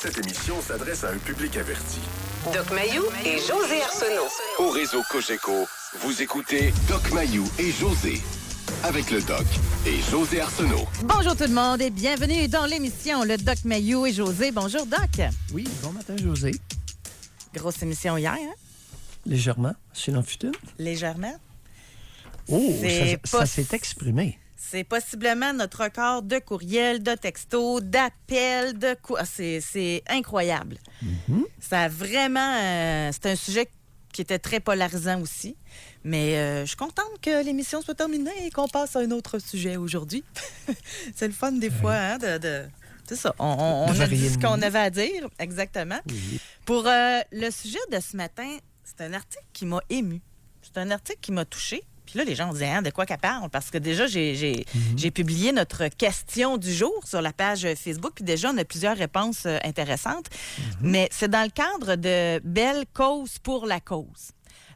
Cette émission s'adresse à un public averti. Doc Mayou et José Arsenault. Au réseau Cogeco, vous écoutez Doc Mayou et José. Avec le Doc et José Arsenault. Bonjour tout le monde et bienvenue dans l'émission Le Doc Mayou et José. Bonjour Doc. Oui, bon matin José. Grosse émission hier, hein? Légèrement, s'il en fut une. Légèrement. Oh, ça s'est exprimé. C'est possiblement notre record de courriels, de textos, d'appels, c'est incroyable. Mm-hmm. Ça a vraiment... c'est un sujet qui était très polarisant aussi. Mais je suis contente que l'émission soit terminée et qu'on passe à un autre sujet aujourd'hui. C'est le fun des fois, hein, c'est ça. On a dit ce qu'on avait à dire, exactement. Oui. Pour le sujet de ce matin, c'est un article qui m'a émue. C'est un article qui m'a touchée. Puis là, les gens ont dit, de quoi qu'elle parle? Parce que déjà, j'ai publié notre question du jour sur la page Facebook. Puis déjà, on a plusieurs réponses intéressantes. Mais c'est dans le cadre de Belle cause pour la cause.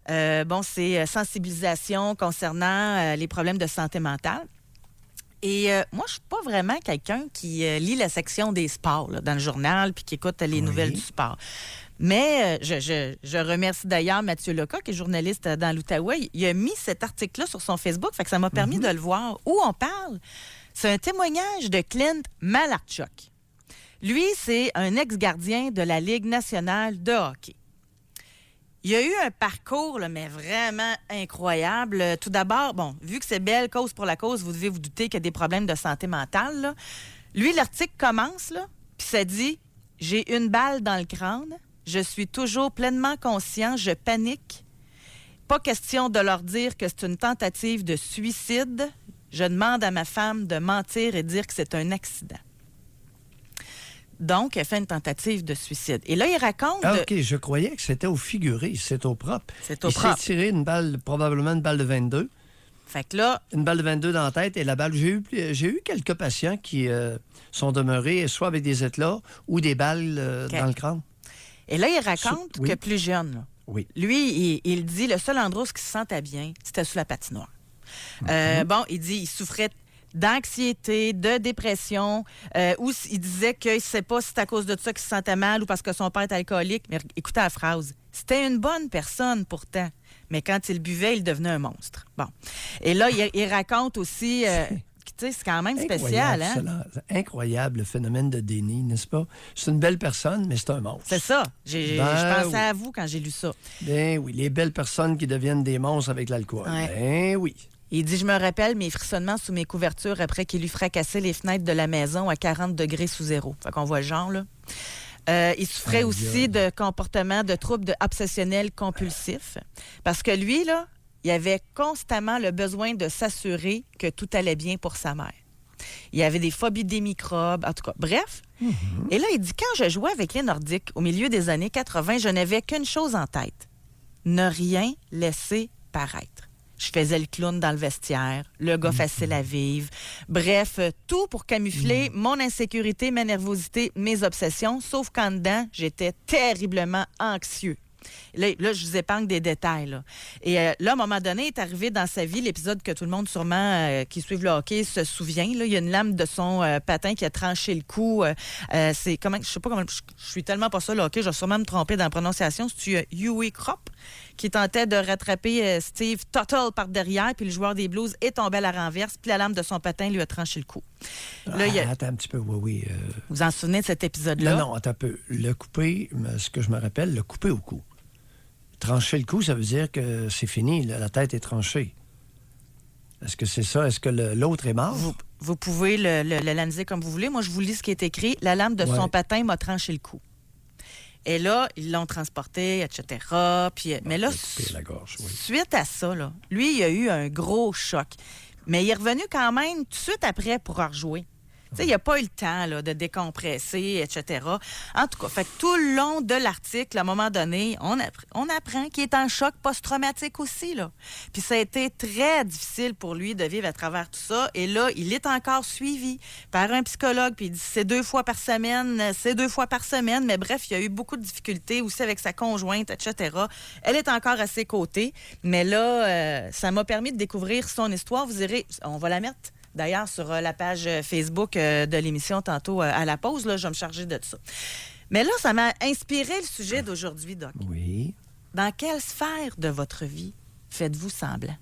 C'est sensibilisation concernant les problèmes de santé mentale. Et moi, je suis pas vraiment quelqu'un qui lit la section des sports là, dans le journal puis qui écoute les nouvelles du sport. Mais je remercie d'ailleurs Mathieu Leca, qui est journaliste dans l'Outaouais. Il a mis cet article-là sur son Facebook, fait que ça m'a permis de le voir. Où on parle, c'est un témoignage de Clint Malarchuk. Lui, c'est un ex-gardien de la Ligue nationale de hockey. Il a eu un parcours, là, mais vraiment incroyable. Tout d'abord, vu que c'est Belle cause pour la cause, vous devez vous douter qu'il y a des problèmes de santé mentale. Là. Lui, l'article commence, là, puis ça dit « J'ai une balle dans le crâne. Je suis toujours pleinement conscient. Je panique. Pas question de leur dire que c'est une tentative de suicide. Je demande à ma femme de mentir et dire que c'est un accident. » Donc, elle fait une tentative de suicide. Et là, il raconte... Ah, OK, je croyais que c'était au figuré. C'est au propre. C'est au propre. Il s'est tiré une balle, probablement une balle de 22. Fait que là... Une balle de 22 dans la tête et la balle... J'ai eu quelques patients qui sont demeurés soit avec des éclats ou des balles dans le crâne. Et là, il raconte que plus jeune, là, lui, il dit le seul endroit où il se sentait bien, c'était sous la patinoire. Il dit il souffrait d'anxiété, de dépression, ou il disait qu'il ne sait pas si c'est à cause de ça qu'il se sentait mal ou parce que son père est alcoolique. Mais écoutez la phrase. C'était une bonne personne pourtant, mais quand il buvait, il devenait un monstre. Bon. Et là, il raconte aussi... c'est quand même spécial, hein? Incroyable, le phénomène de déni, n'est-ce pas? C'est une belle personne, mais c'est un monstre. C'est ça. Je pensais à vous quand j'ai lu ça. Ben oui, les belles personnes qui deviennent des monstres avec l'alcool. Ouais. Ben oui. Il dit, je me rappelle mes frissonnements sous mes couvertures après qu'il eut fracassé les fenêtres de la maison à 40 degrés sous zéro. Fait qu'on voit le genre, là. Il souffrait aussi de comportements de troubles obsessionnels compulsifs. Parce que lui, là, il avait constamment le besoin de s'assurer que tout allait bien pour sa mère. Il avait des phobies des microbes, en tout cas. Bref. Et là, il dit, quand je jouais avec les Nordiques au milieu des années 80, je n'avais qu'une chose en tête. Ne rien laisser paraître. Je faisais le clown dans le vestiaire, le gars facile à vivre. Bref, tout pour camoufler mon insécurité, ma nervosité, mes obsessions, sauf qu'en dedans, j'étais terriblement anxieux. Là, je vous épargne des détails. Là. Et là, à un moment donné, est arrivé dans sa vie l'épisode que tout le monde, sûrement, qui suivent le hockey, se souvient. Là. Il y a une lame de son patin qui a tranché le cou. Je sais pas comment... Je suis tellement pas ça, le hockey, je vais sûrement me tromper dans la prononciation. C'est Huey Kropp qui tentait de rattraper Steve Tuttle par derrière, puis le joueur des Blues est tombé à la renverse, puis la lame de son patin lui a tranché le cou. Là, attends un petit peu, oui. Vous vous en souvenez de cet épisode-là? Non, attends un peu. Le couper, ce que je me rappelle, le couper au cou. Trancher le cou, ça veut dire que c'est fini, la tête est tranchée. Est-ce que c'est ça? Est-ce que l'autre est mort? Vous pouvez l'analyser comme vous voulez. Moi, je vous lis ce qui est écrit. La lame de son patin m'a tranché le cou. Et là, ils l'ont transporté, etc. Puis, mais là, la gorge, suite à ça, là, lui, il a eu un gros choc. Mais il est revenu quand même tout de suite après pour rejouer. Il n'a pas eu le temps là, de décompresser, etc. En tout cas, fait que tout le long de l'article, à un moment donné, on apprend qu'il est en choc post-traumatique aussi. Là. Puis ça a été très difficile pour lui de vivre à travers tout ça. Et là, il est encore suivi par un psychologue. Puis il dit c'est 2 fois par semaine. Mais bref, il y a eu beaucoup de difficultés aussi avec sa conjointe, etc. Elle est encore à ses côtés. Mais là, ça m'a permis de découvrir son histoire. Vous irez, on va la mettre d'ailleurs sur la page Facebook de l'émission tantôt à la pause. Là, je vais me charger de ça. Mais là, ça m'a inspiré le sujet d'aujourd'hui, Doc. Oui. Dans quelle sphère de votre vie faites-vous semblant?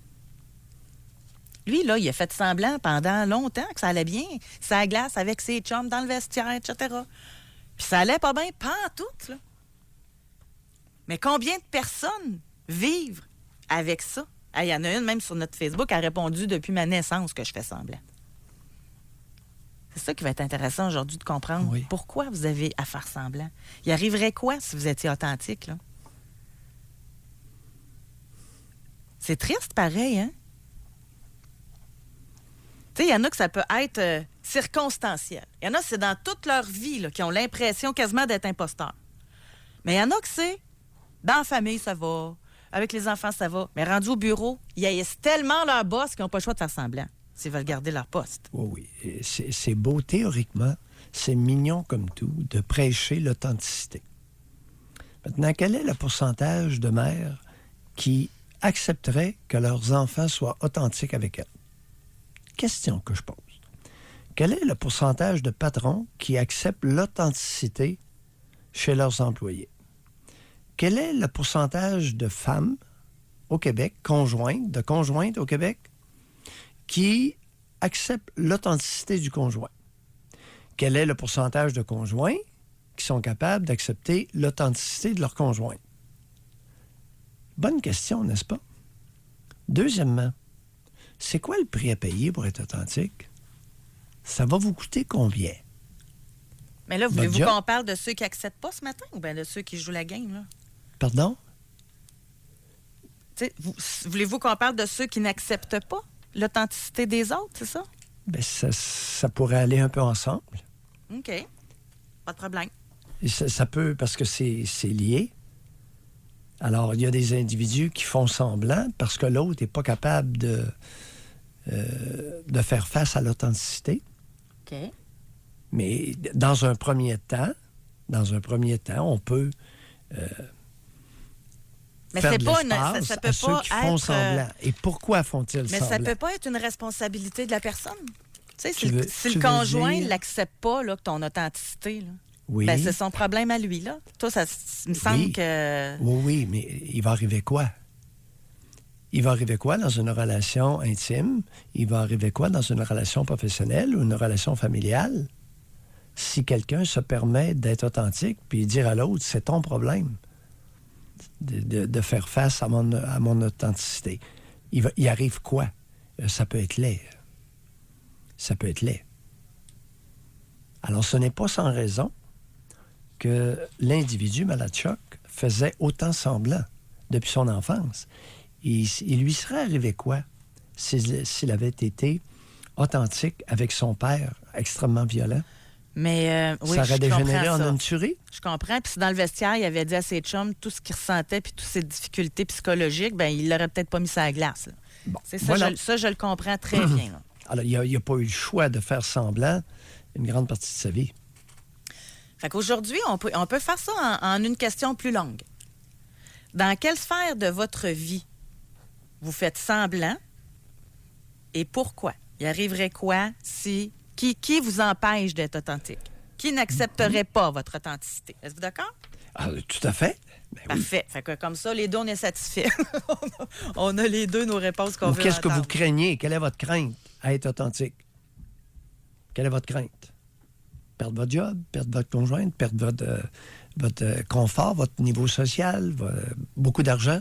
Lui, là, il a fait semblant pendant longtemps que ça allait bien. Ça glace avec ses chums dans le vestiaire, etc. Puis ça allait pas bien, pas en tout, là. Mais combien de personnes vivent avec ça? Il y en a une, même sur notre Facebook, qui a répondu depuis ma naissance que je fais semblant. C'est ça qui va être intéressant aujourd'hui de comprendre. Oui. Pourquoi vous avez à faire semblant. Il arriverait quoi si vous étiez authentique, là? C'est triste, pareil, hein? Tu sais, il y en a que ça peut être circonstanciel. Il y en a, c'est dans toute leur vie là, qui ont l'impression quasiment d'être imposteurs. Mais il y en a que c'est dans la famille, ça va. Avec les enfants, ça va. Mais rendu au bureau, ils haïssent tellement leur boss qu'ils n'ont pas le choix de faire semblant s'ils veulent garder leur poste. Oui, oui. C'est beau théoriquement, c'est mignon comme tout, de prêcher l'authenticité. Maintenant, quel est le pourcentage de mères qui accepteraient que leurs enfants soient authentiques avec elles? Question que je pose. Quel est le pourcentage de patrons qui acceptent l'authenticité chez leurs employés? Quel est le pourcentage de femmes au Québec, de conjointes au Québec, qui acceptent l'authenticité du conjoint? Quel est le pourcentage de conjoints qui sont capables d'accepter l'authenticité de leur conjoint? Bonne question, n'est-ce pas? Deuxièmement, c'est quoi le prix à payer pour être authentique? Ça va vous coûter combien? Mais là, voulez-vous qu'on parle de ceux qui n'acceptent pas ce matin ou bien de ceux qui jouent la game, là? Pardon? Voulez-vous qu'on parle de ceux qui n'acceptent pas l'authenticité des autres, c'est ça? Bien, ça pourrait aller un peu ensemble. OK. Pas de problème. Et ça peut, parce que c'est lié. Alors, il y a des individus qui font semblant parce que l'autre n'est pas capable de faire face à l'authenticité. OK. Mais dans un premier temps, on peut mais faire c'est de pas l'espace ça peut à ceux pas qui font être, semblant. Et pourquoi font-ils mais semblant? ça peut pas être une responsabilité de la personne. Tu sais, si Tu le veux conjoint dire- ne l'accepte pas, là, que ton authenticité, là, Oui. ben, c'est son problème à lui, là. Toi, il me semble Oui. que... Oui, mais il va arriver quoi? Il va arriver quoi dans une relation intime? Il va arriver quoi dans une relation professionnelle ou une relation familiale? Si quelqu'un se permet d'être authentique puis dire à l'autre, c'est ton problème de faire face à mon authenticité. Il arrive quoi? Ça peut être laid. Ça peut être laid. Alors, ce n'est pas sans raison que l'individu malade de choc faisait autant semblant depuis son enfance. Il lui serait arrivé quoi s'il avait été authentique avec son père extrêmement violent? Mais oui, ça aurait dégénéré en ça. une tuerie? Je comprends. Puis si dans le vestiaire, il avait dit à ses chums tout ce qu'il ressentait puis toutes ses difficultés psychologiques, ben il l'aurait peut-être pas mis sur la glace. Là. Bon, C'est ça, voilà. je le comprends très bien. Là. Alors, il n'a pas eu le choix de faire semblant une grande partie de sa vie. Fait qu'aujourd'hui, on peut faire ça en une question plus longue. Dans quelle sphère de votre vie vous faites semblant et pourquoi? Il arriverait quoi si... Qui vous empêche d'être authentique? Qui n'accepterait pas votre authenticité? Êtes-vous d'accord? Ah, tout à fait. Ben oui. Parfait. Fait que comme ça, les deux, on est satisfaits. On a les deux nos réponses qu'on Ou veut qu'est-ce que vous entendre. craignez? Quelle est votre crainte à être authentique? Quelle est votre crainte? Perdre votre job, perdre votre conjointe, perdre votre confort, votre niveau social, beaucoup d'argent.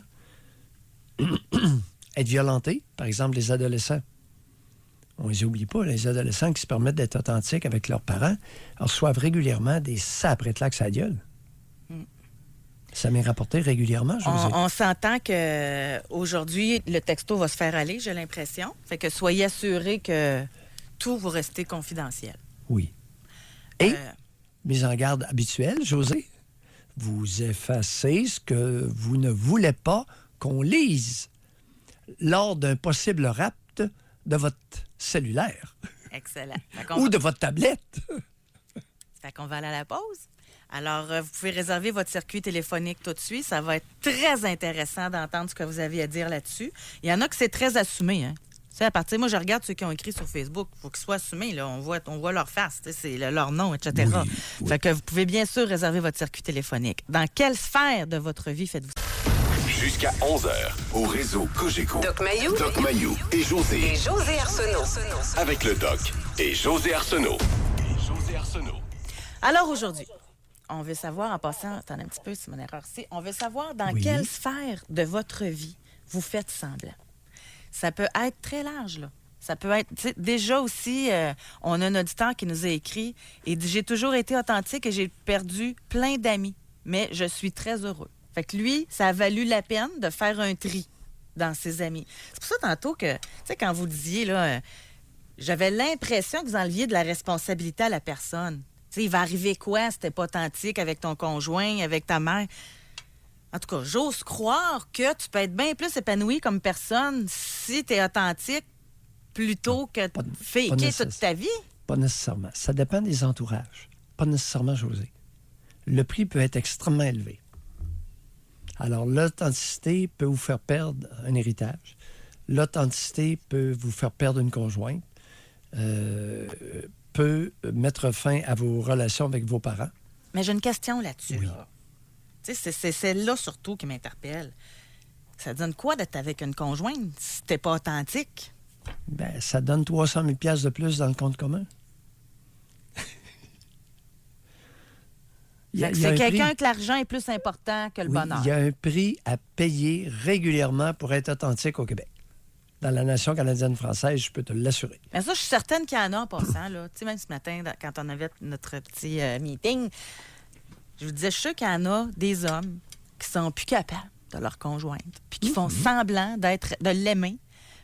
Être violenté, par exemple, les adolescents. On ne les oublie pas, les adolescents qui se permettent d'être authentiques avec leurs parents reçoivent régulièrement des saprés-claques à la gueule. Ça m'est rapporté régulièrement, José. On s'entend qu'aujourd'hui, le texto va se faire aller, j'ai l'impression. Fait que soyez assurés que tout va rester confidentiel. Oui. Et, Euh, mise en garde habituelle, José, vous effacez ce que vous ne voulez pas qu'on lise lors d'un possible rapt de votre cellulaire Excellent. ou de votre tablette. Fait qu'on va aller à la pause. Alors, vous pouvez réserver votre circuit téléphonique tout de suite. Ça va être très intéressant d'entendre ce que vous avez à dire là-dessus. Il y en a que c'est très assumé, hein? sais, à partir, moi, je regarde ceux qui ont écrit sur Facebook. Il faut qu'ils soient assumés. Là. On voit leur face, c'est leur nom, etc. Oui. Fait que vous pouvez bien sûr réserver votre circuit téléphonique. Dans quelle sphère de votre vie faites-vous ça? Jusqu'à 11h, au réseau Cogeco. Doc Mayou. Doc Mayou et José. Et José Arsenault. Avec le Doc et José Arsenault. Alors aujourd'hui, on veut savoir, en passant, attends un petit peu, c'est mon erreur ici, on veut savoir dans Oui. quelle sphère de votre vie vous faites semblant. Ça peut être très large, là. Ça peut être, tu sais, déjà aussi, on a un auditeur qui nous a écrit et dit « J'ai toujours été authentique et j'ai perdu plein d'amis, mais je suis très heureux. » Fait que lui, ça a valu la peine de faire un tri dans ses amis. C'est pour ça, tantôt, que, tu sais, quand vous disiez, là, j'avais l'impression que vous enleviez de la responsabilité à la personne. Tu sais, il va arriver quoi si t'es pas authentique avec ton conjoint, avec ta mère? En tout cas, j'ose croire que tu peux être bien plus épanoui comme personne si tu es authentique plutôt que pas faker nécessaire. toute ta vie. Pas nécessairement. Ça dépend des entourages. Pas nécessairement, José. Le prix peut être extrêmement élevé. Alors, l'authenticité peut vous faire perdre un héritage. L'authenticité peut vous faire perdre une conjointe. Peut mettre fin à vos relations avec vos parents. Mais j'ai une question là-dessus. Oui. Là. Tu sais, c'est celle-là surtout qui m'interpelle. Ça donne quoi d'être avec une conjointe si t'es pas authentique? Ben, ça donne 300 000 $ de plus dans le compte commun. Fait que c'est quelqu'un que l'argent est plus important que le bonheur. Il y a un prix à payer régulièrement pour être authentique au Québec. Dans la nation canadienne-française, je peux te l'assurer. Mais ça, je suis certaine qu'il y en a en passant. Là. Tu sais, même ce matin, quand on avait notre petit meeting, je vous disais, je suis sûre qu'il y en a des hommes qui sont plus capables de leur conjointe, puis qui font semblant de l'aimer,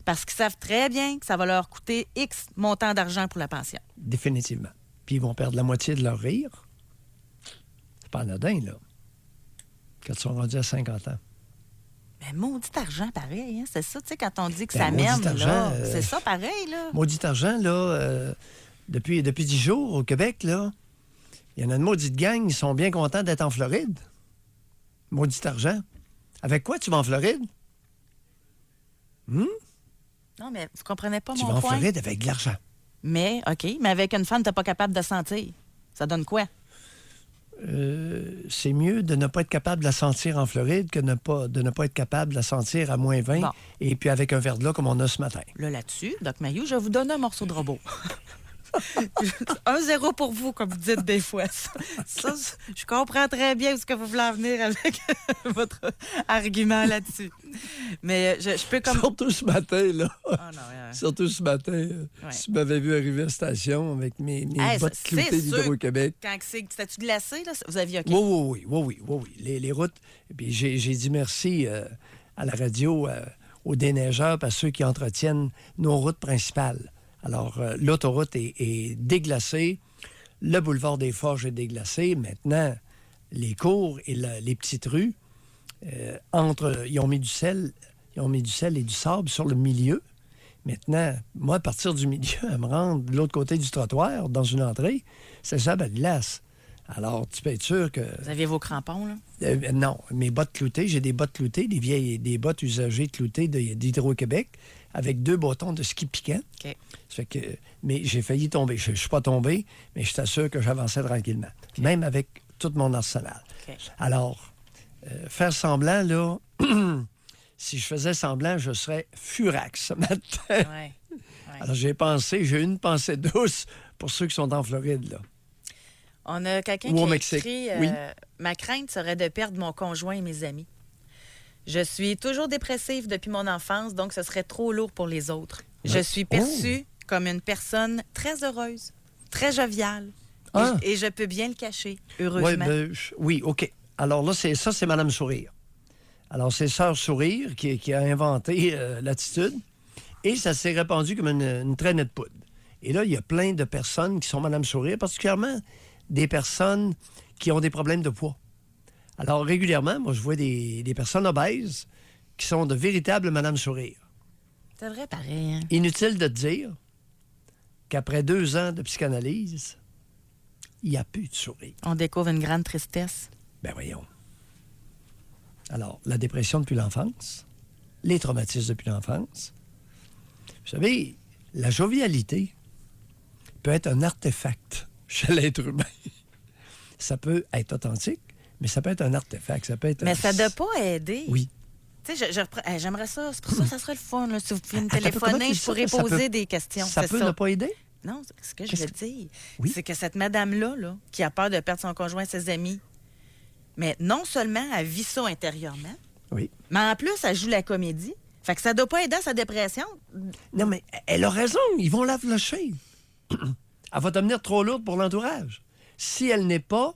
parce qu'ils savent très bien que ça va leur coûter X montant d'argent pour la pension. Définitivement. Puis ils vont perdre la moitié de leur rire. C'est pas anodin, là. Quand ils sont rendus à 50 ans. Mais maudit argent, pareil, hein? C'est ça, tu sais, quand on dit que Ben, ça maudit mène, argent, là, c'est ça pareil, là. Maudit argent, là, depuis 10 jours au Québec, là, il y en a une maudite gang, ils sont bien contents d'être en Floride. Maudit argent. Avec quoi tu vas en Floride? Non, mais vous comprenez pas Tu mon vas en point. Floride avec de l'argent. Mais, OK, mais avec une femme, t'es pas capable de sentir. Ça donne quoi? C'est mieux de ne pas être capable de la sentir en Floride que de ne pas être capable de la sentir à moins 20 Bon. et puis avec un verre de là comme on a ce matin. Là-dessus, Doc Mayou, je vous donne un morceau de robot. 1-0 pour vous, comme vous dites des fois. Ça, je comprends très bien où ce que vous voulez en venir avec votre argument là-dessus. Mais je peux comme... Surtout ce matin, là. Ah non, ouais. Surtout ce matin. Si tu m'avais vu arriver à la station avec mes bottes c'est cloutées sûr. d'Hydro-Québec. Quand c'était-tu glacé, là? Vous aviez OK? Oui. Les routes. Et puis j'ai dit merci à la radio, aux déneigeurs, à ceux qui entretiennent nos routes principales. Alors, l'autoroute est déglacée. Le boulevard des Forges est déglacé. Maintenant, les cours et les petites rues, ils ont mis du sel et du sable sur le milieu. Maintenant, moi, à partir du milieu, à me rendre de l'autre côté du trottoir, dans une entrée, c'est sable à glace. Alors, tu peux être sûr que... Vous aviez vos crampons, là? Non, mes bottes cloutées, j'ai des bottes cloutées, des bottes usagées cloutées d'Hydro-Québec avec 2 bâtons de ski piquants. OK. Ça fait que, mais j'ai failli tomber. Je ne suis pas tombé, mais je t'assure que j'avançais tranquillement, même avec tout mon arsenal. OK. Alors, faire semblant, là, si je faisais semblant, je serais furax ce matin. Ouais. Alors, j'ai eu une pensée douce pour ceux qui sont en Floride, là. On a quelqu'un Ou qui au a Mexique. écrit Oui. Ma crainte serait de perdre mon conjoint et mes amis. Je suis toujours dépressive depuis mon enfance, donc ce serait trop lourd pour les autres. Je suis perçue comme une personne très heureuse, très joviale. Ah. Et je peux bien le cacher, heureusement. Oui, OK. Alors là, c'est Madame Sourire. Alors, c'est Sœur Sourire qui a inventé l'attitude. Et ça s'est répandu comme une traînée de poudre. Et là, il y a plein de personnes qui sont Madame Sourire, particulièrement des personnes qui ont des problèmes de poids. Alors, régulièrement, moi, je vois des personnes obèses qui sont de véritables Madame Sourire. C'est vrai, pareil. Hein? Inutile de te dire qu'après 2 ans de psychanalyse, il n'y a plus de sourire. On découvre une grande tristesse. Ben voyons. Alors, la dépression depuis l'enfance, les traumatismes depuis l'enfance. Vous savez, la jovialité peut être un artefact chez l'être humain. Ça peut être authentique, mais ça peut être un artefact. Ça peut être Mais ça ne doit pas aider. Oui. Tu sais, j'aimerais ça. C'est pour ça que ça serait le fun. Là. Si vous pouvez me Attends, comment téléphoner, tu je dis pourrais ça? poser des questions. Ça c'est peut ça. ne pas aider? Non, ce que je Qu'est-ce veux dire, Oui. c'est que cette madame-là, là, qui a peur de perdre son conjoint et ses amis, mais non seulement elle vit ça intérieurement, Oui. mais en plus, elle joue la comédie. Fait que ça doit pas aider à sa dépression. Non, mais elle a raison. Ils vont la flusher. Elle va devenir trop lourde pour l'entourage. Si elle n'est pas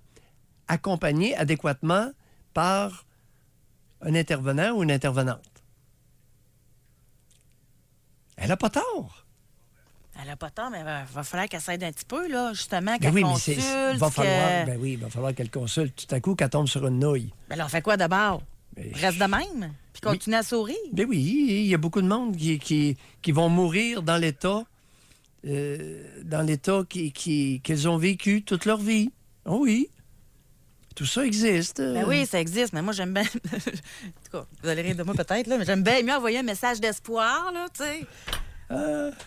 accompagnée adéquatement par un intervenant ou une intervenante. Elle n'a pas tort. Elle a pas tort, mais il va falloir qu'elle s'aide un petit peu, là, justement, Ben qu'elle oui, consulte. il va falloir qu'elle consulte. Tout à coup, qu'elle tombe sur une nouille. Ben là, on fait quoi d'abord? Mais- Reste de même, puis continue à sourire. Ben oui, il y a beaucoup de monde qui vont mourir dans l'état qu'ils ont vécu toute leur vie. Oh oui. Tout ça existe. Ben oui, ça existe, mais moi, j'aime bien... en tout cas, vous allez rire de moi peut-être, là, mais j'aime bien mieux envoyer un message d'espoir, là, tu sais.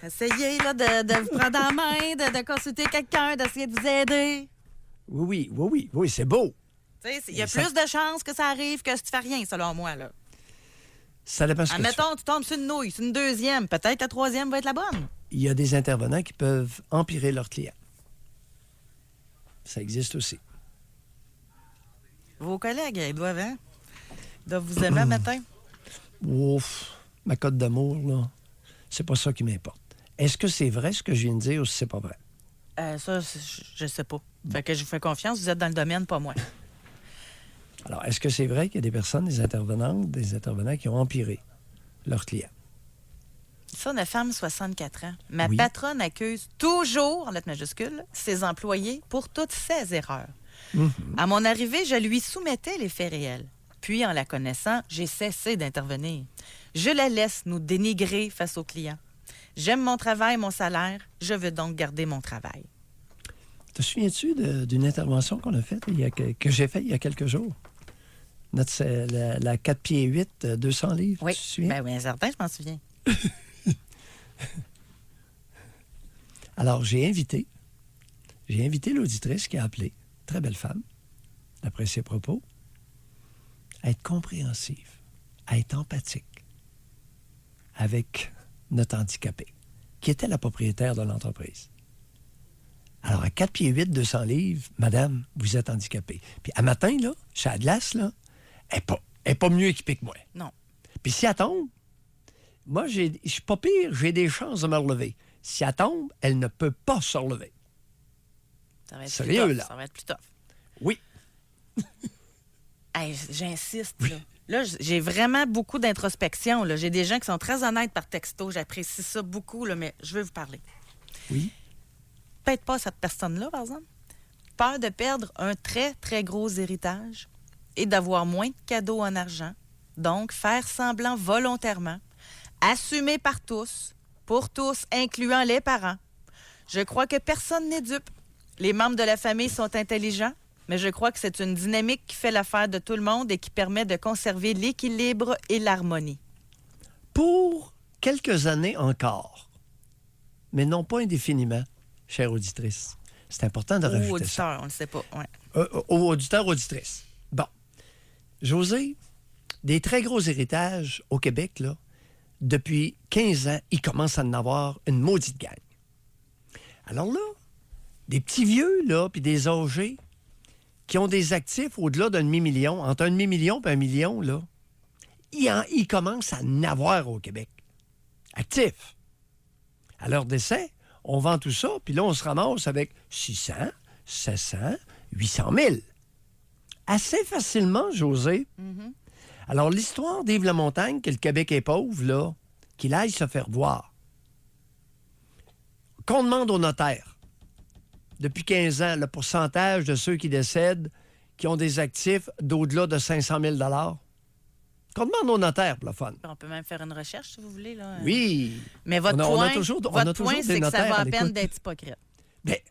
Essayez, là, de vous prendre en main, de consulter quelqu'un, d'essayer de vous aider. Oui, c'est beau. Tu sais, il y a Mais ça- plus de chances que ça arrive que si tu fais rien, selon moi, là. Ça dépend ce que tu fais. Admettons, tu tombes sur une nouille, sur une deuxième, peut-être la troisième va être la bonne. Il y a des intervenants qui peuvent empirer leurs clients. Ça existe aussi. Vos collègues, ils doivent, hein? Ils doivent vous aimer un matin. Ouf, ma cote d'amour, là, c'est pas ça qui m'importe. Est-ce que c'est vrai ce que je viens de dire ou si c'est pas vrai? Ça, je sais pas. Fait que je vous fais confiance, vous êtes dans le domaine, pas moi. Alors, est-ce que c'est vrai qu'il y a des personnes, des intervenants qui ont empiré leurs clients? Ça, une femme, 64 ans. Ma Oui. patronne accuse toujours, en lettres majuscules, ses employés pour toutes ses erreurs. À mon arrivée, je lui soumettais les faits réels. Puis, en la connaissant, j'ai cessé d'intervenir. Je la laisse nous dénigrer face aux clients. J'aime mon travail, mon salaire. Je veux donc garder mon travail. Te souviens-tu d'une intervention qu'on a faite, que j'ai faite il y a quelques jours? La 4 pieds 8, 200 livres, Oui, tu te souviens? ben oui, certain, je m'en souviens. Alors, j'ai invité l'auditrice qui a appelé, très belle femme, d'après ses propos, à être compréhensive, à être empathique avec notre handicapé, qui était la propriétaire de l'entreprise. Alors, à 4 pieds 8, 200 livres, madame, vous êtes handicapée. Puis, à matin, là, chez Atlas, là, elle n'est pas mieux équipée que moi. Non. Puis, si elle tombe, moi, je suis pas pire, j'ai des chances de me relever. Si elle tombe, elle ne peut pas se relever. Ça va être Sérieux, plus tough, là? Ça va être plus tough. Oui. Hey, j'insiste, là. Là, j'ai vraiment beaucoup d'introspection. Là. J'ai des gens qui sont très honnêtes par texto. J'apprécie ça beaucoup, là, mais je veux vous parler. Oui. Peut-être pas cette personne-là, par exemple. Peur de perdre un très, très gros héritage et d'avoir moins de cadeaux en argent. Donc, faire semblant volontairement, assumé par tous, pour tous, incluant les parents. Je crois que personne n'est dupe. Les membres de la famille sont intelligents, mais je crois que c'est une dynamique qui fait l'affaire de tout le monde et qui permet de conserver l'équilibre et l'harmonie. Pour quelques années encore, mais non pas indéfiniment, chère auditrice. C'est important de Ou rajouter auditeur, on ne le sait pas. Ouais. ça. Aux auditeurs, auditrices. Bon. José, des très gros héritages au Québec, là, depuis 15 ans, il commence à en avoir une maudite gang. Alors là, des petits vieux, là, puis des âgés qui ont des actifs au-delà d'un demi-million, entre un demi-million et 1 million, là, ils commencent à en avoir au Québec. Actifs. À leur décès, on vend tout ça, puis là, on se ramasse avec 600, 700, 800 000. Assez facilement, José. Alors, l'histoire d'Yves Lamontagne, que le Québec est pauvre, là, qu'il aille se faire voir. Qu'on demande au notaire, depuis 15 ans, le pourcentage de ceux qui décèdent qui ont des actifs d'au-delà de 500 000 qu'on demande au notaire, pour le fun. On peut même faire une recherche, si vous voulez. Là. Oui. Mais votre On a point, toujours votre toujours point, des c'est que ça notaires va à à peine l'écoute. d'être hypocrite. Mais,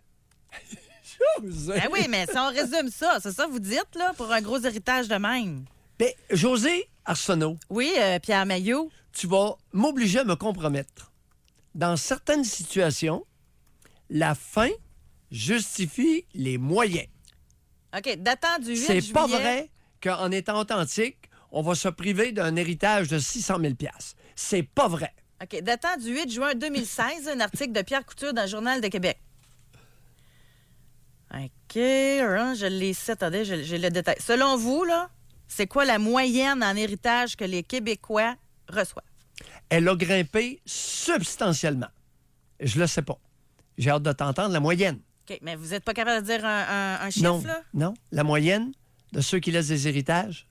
José. Ben oui, mais si on résume ça, c'est ça que vous dites, là, pour un gros héritage de même. Ben, José Arsenault, Oui, Pierre Mailloux. tu vas m'obliger à me compromettre dans certaines situations, la fin justifie les moyens. OK, datant du 8 C'est juillet... pas vrai qu'en étant authentique, on va se priver d'un héritage de 600 000 $. C'est pas vrai. OK, datant du 8 juin 2016, un article de Pierre Couture dans le Journal de Québec. OK, je l'ai ici. Attendez, j'ai le détail. Selon vous, là, c'est quoi la moyenne en héritage que les Québécois reçoivent? Elle a grimpé substantiellement. Je le sais pas. J'ai hâte de t'entendre la moyenne. OK, mais vous n'êtes pas capable de dire un chiffre, Non, là? non. La moyenne de ceux qui laissent des héritages?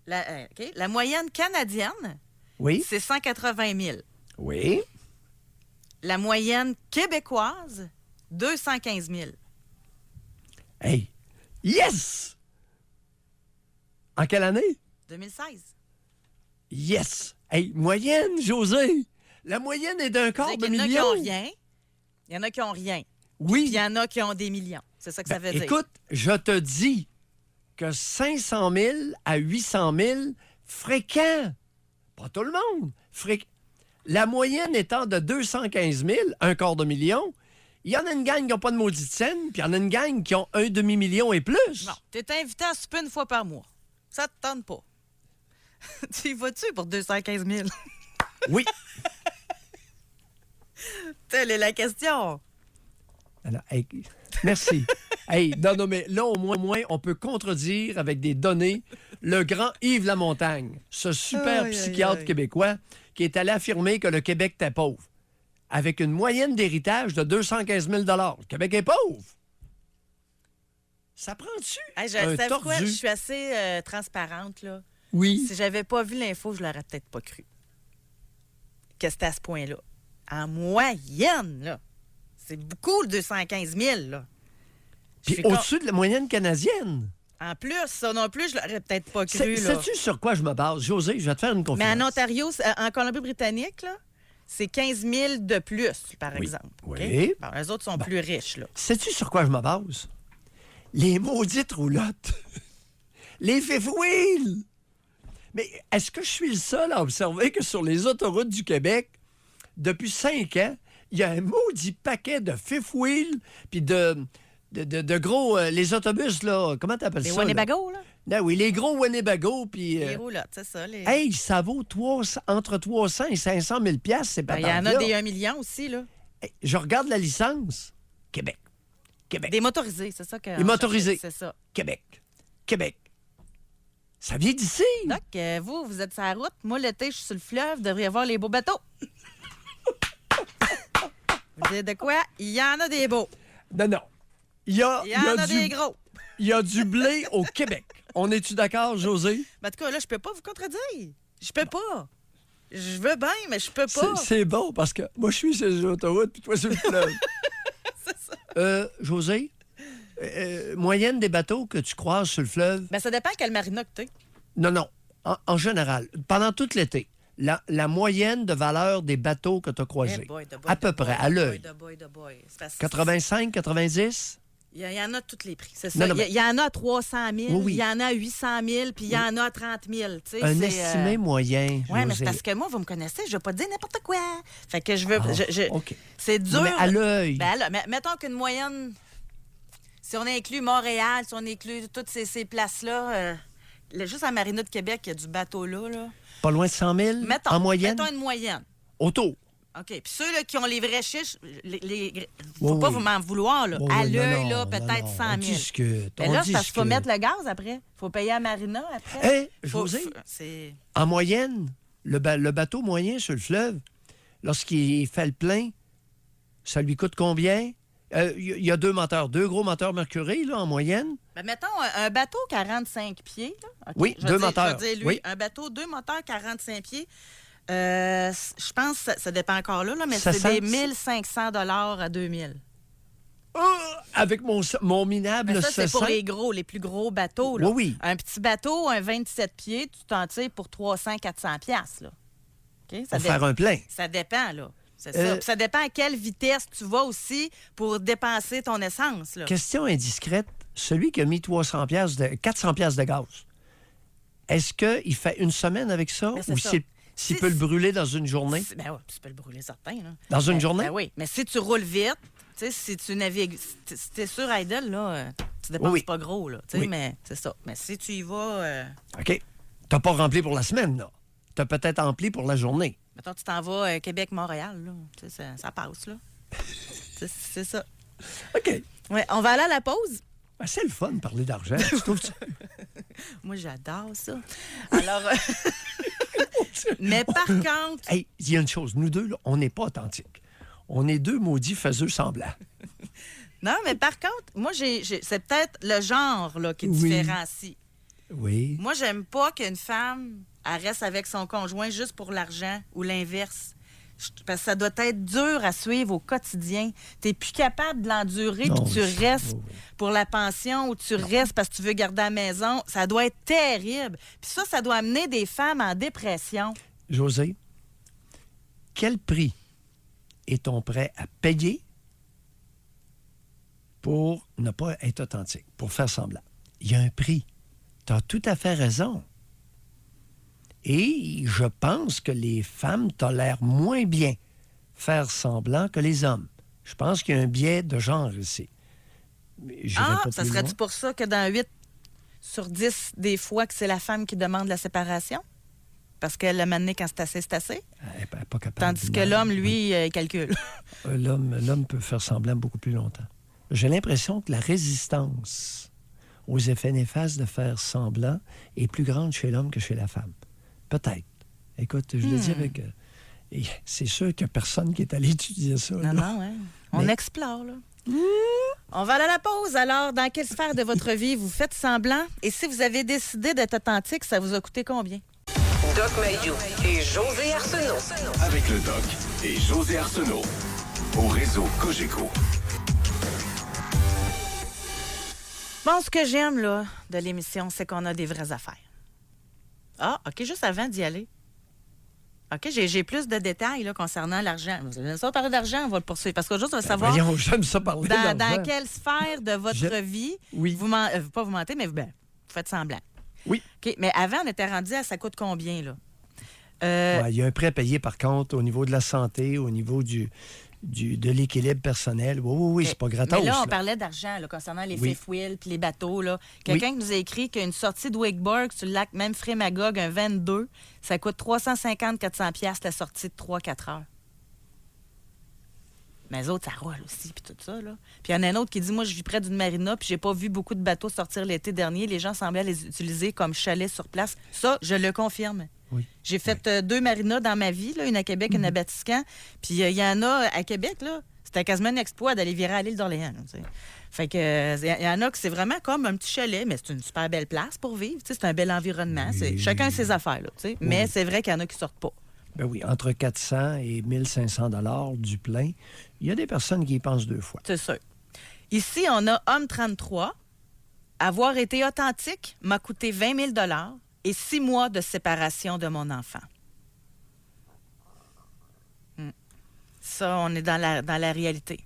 OK. La moyenne canadienne, Oui. c'est 180 000. Oui. La moyenne québécoise, 215 000. Hey! Yes! En quelle année? 2016. Yes! Hey, moyenne, José! La moyenne est d'un quart de Il y en a qui million. ont rien. Il y en a qui ont rien. Oui. Puis il y en a qui ont des millions. C'est ça que ça veut dire. Écoute, je te dis que 500 000 à 800 000, fréquent. Pas tout le monde. La moyenne étant de 215 000, un quart de million, il y en a une gang qui n'ont pas de maudite scène, puis il y en a une gang qui ont un demi-million et plus. Non, t'es invité à souper une fois par mois. Ça te tente pas. Tu y vas-tu pour 215 000? Oui. Telle est la question. Alors, hey, merci. Hey, non, mais là, au moins, on peut contredire avec des données le grand Yves Lamontagne, ce super psychiatre québécois qui est allé affirmer que le Québec était pauvre, avec une moyenne d'héritage de 215 000 $. Le Québec est pauvre. Ça prend-tu un savez tordu? quoi? Je suis assez transparente, là. Oui. Si j'avais pas vu l'info, je l'aurais peut-être pas cru. Que c'était à ce point-là. En moyenne, là. C'est beaucoup, le 215 000, là. Puis au-dessus de la moyenne canadienne. En plus, ça non plus, je l'aurais peut-être pas cru, là. Sais-tu sur quoi je me base? José, je vais te faire une conférence. Mais en Ontario, en Colombie-Britannique, là, c'est 15 000 de plus, par exemple. Oui. OK? Bon, eux autres sont plus riches, là. Sais-tu sur quoi je me base? Les maudites roulottes. Les fifth wheels. Mais est-ce que je suis le seul à observer que sur les autoroutes du Québec, depuis 5 ans, il y a un maudit paquet de fifth wheels puis de gros... les autobus, là, comment t'appelles ça? Les Winnebago, là? Là, oui, les gros Winnebago, puis... Les roulottes, c'est ça. Les... Hey, ça vaut entre 300 et 500 000 $, c'est pas il y en a des 1 million aussi, là. Hey, je regarde la licence. Québec. Des motorisés, c'est ça que... Des motorisés. C'est ça. Québec. Ça vient d'ici. Donc, vous êtes sur la route. Moi, l'été, je suis sur le fleuve. Vous devriez voir les beaux bateaux. Vous dites de quoi? Il y en a des beaux. Non. Il y en a des gros. Il y a du blé au Québec. On est-tu d'accord, José? En tout cas, là, je peux pas vous contredire. Je peux pas. Je veux bien, mais je peux pas. C'est bon, parce que moi, je suis sur l'autoroute, puis toi, sur le fleuve. C'est ça. José, moyenne des bateaux que tu croises sur le fleuve? Ben, ça dépend quelle marina que t'es. Non. En général, pendant tout l'été, la moyenne de valeur des bateaux que tu as croisés, à peu près, à l'œil. 85, 90? Il y en a tous les prix, c'est ça. Il y en a à 300 000, il y en a à 800 000, puis il y en a à 30 000. Un estimé moyen, oui, mais c'est parce que moi, vous me connaissez, je ne veux pas dire n'importe quoi. Fait que je veux... OK. C'est dur. Mais à l'œil. Ben, mettons qu'une moyenne... Si on inclut Montréal, si on inclut toutes ces places-là... juste à Marina de Québec, il y a du bateau là. Pas loin de 100 000 en moyenne? Mettons une moyenne. Auto. OK. Puis ceux là, qui ont les vrais chiches, faut pas vous m'en vouloir. Là. À l'œil, là, peut-être 100 000. On discute. Mais là, c'est parce qu'il faut mettre le gaz après. Il faut payer à Marina après. José, en moyenne, le bateau moyen sur le fleuve, lorsqu'il fait le plein, ça lui coûte combien? Il y a deux gros moteurs Mercury, là, en moyenne. Ben, mettons, un bateau 45 pieds. Là. Okay, oui, deux moteurs. Je vais dire, lui, un bateau, 2 moteurs 45 pieds. Je pense que ça dépend encore là, mais c'est des 1 500 $ à 2 000. Avec mon minable, mais ça, c'est pour les plus gros bateaux. Là. Oui. Un petit bateau, un 27 pieds, tu t'en tires pour 300-400 $. Okay? Pour faire un plein. Ça dépend, là. C'est ça. Ça dépend à quelle vitesse tu vas aussi pour dépenser ton essence. Là. Question indiscrète. Celui qui a mis 400 $, de gaz, est-ce qu'il fait une semaine avec ça? Ben, ou ça. S'il peut le brûler dans une journée? Ben oui, tu peux le brûler, certain. Là. Dans une Ben, journée? Ben oui, mais si tu roules vite, tu sais, si tu navigues, si t'es sur idle, là, tu dépenses Oui. pas gros, là, tu sais, Oui. mais c'est ça. Mais si tu y vas, OK. T'as pas rempli pour la semaine, là. T'as peut-être rempli pour la journée. mettons, tu t'en vas Québec-Montréal, là, tu sais, ça passe, là. C'est ça. OK. Ouais, on va aller à la pause. Ben, c'est le fun de parler d'argent. Tu trouves ça? Moi, j'adore ça. Alors, mais par contre... Hey, il y a une chose. Nous deux, là, on n'est pas authentiques. On est deux maudits faiseux semblants. Non, mais par contre, moi, c'est peut-être le genre là, qui Oui. différencie. Oui. Moi, j'aime pas qu'une femme elle reste avec son conjoint juste pour l'argent ou l'inverse. Parce que ça doit être dur à suivre au quotidien. Tu n'es plus capable de l'endurer, Non, puis tu c'est- restes oui, oui. pour la pension ou tu restes parce que tu veux garder la maison. Ça doit être terrible. Puis ça doit amener des femmes en dépression. José, quel prix est-on prêt à payer pour ne pas être authentique, pour faire semblant? Il y a un prix. Tu as tout à fait raison. Et je pense que les femmes tolèrent moins bien faire semblant que les hommes. Je pense qu'il y a un biais de genre ici. Mais j'irai Ah, pas ça plus serait-tu loin. pour ça que dans 8 sur 10 des fois que c'est la femme qui demande la séparation? Parce qu'elle l'a mené quand c'est assez, c'est assez? Elle n'est pas capable. Tandis que l'homme, lui, il calcule. L'homme peut faire semblant beaucoup plus longtemps. J'ai l'impression que la résistance aux effets néfastes de faire semblant est plus grande chez l'homme que chez la femme. Peut-être. Écoute, je le dis avec... et c'est sûr qu'il n'y a personne qui est allé étudier ça. Non, là. non, ouais. On Mais- explore, là. On va aller à la pause. Alors, dans quelle sphère de votre vie vous faites semblant? Et si vous avez décidé d'être authentique, ça vous a coûté combien? Doc Mayou et José Arsenault. Avec le Doc et José Arsenault. Au réseau Cogeco. Bon, ce que j'aime, là, de l'émission, c'est qu'on a des vraies affaires. Ah, OK, juste avant d'y aller. OK, j'ai plus de détails là, concernant l'argent. Vous avez ça parler d'argent, on va le poursuivre. Parce qu'aujourd'hui, on va savoir Voyons, j'aime ça parler d'argent. dans quelle sphère de votre vie Oui. pas vous mentez, mais vous faites semblant. Oui. OK, mais avant, on était rendu à ça coûte combien, là? Ouais, il y a un prêt à payer, par contre, au niveau de la santé, au niveau de l'équilibre personnel. Oui, c'est pas gratos. Mais là, on là. parlait d'argent là, concernant les Oui. fifth wheels puis les bateaux. Là. Quelqu'un qui nous a écrit qu'une sortie de Wakeborg sur le lac Memphremagog, un 22, ça coûte 350-400$ la sortie de 3-4 heures. Mais les autres, ça roule aussi, puis tout ça. Là. Puis il y en a un autre qui dit, moi, je vis près d'une marina, puis j'ai pas vu beaucoup de bateaux sortir l'été dernier. Les gens semblaient les utiliser comme chalet sur place. Ça, je le confirme. Oui. J'ai fait 2 marinas dans ma vie, là, une à Québec, une à Batiscan. Puis il y en a à Québec, là, c'était quasiment un exploit d'aller virer à l'île d'Orléans. Là, tu sais. Fait que il y en a que c'est vraiment comme un petit chalet, mais c'est une super belle place pour vivre. Tu sais, c'est un bel environnement. Oui. Chacun a ses affaires, là, tu sais. Mais c'est vrai qu'il y en a qui sortent pas. Ben oui, entre 400 et 1500 $ du plein, il y a des personnes qui y pensent 2 fois. C'est sûr. Ici, on a Homme 33. Avoir été authentique m'a coûté 20 000 et 6 mois de séparation de mon enfant. Ça, on est dans la réalité.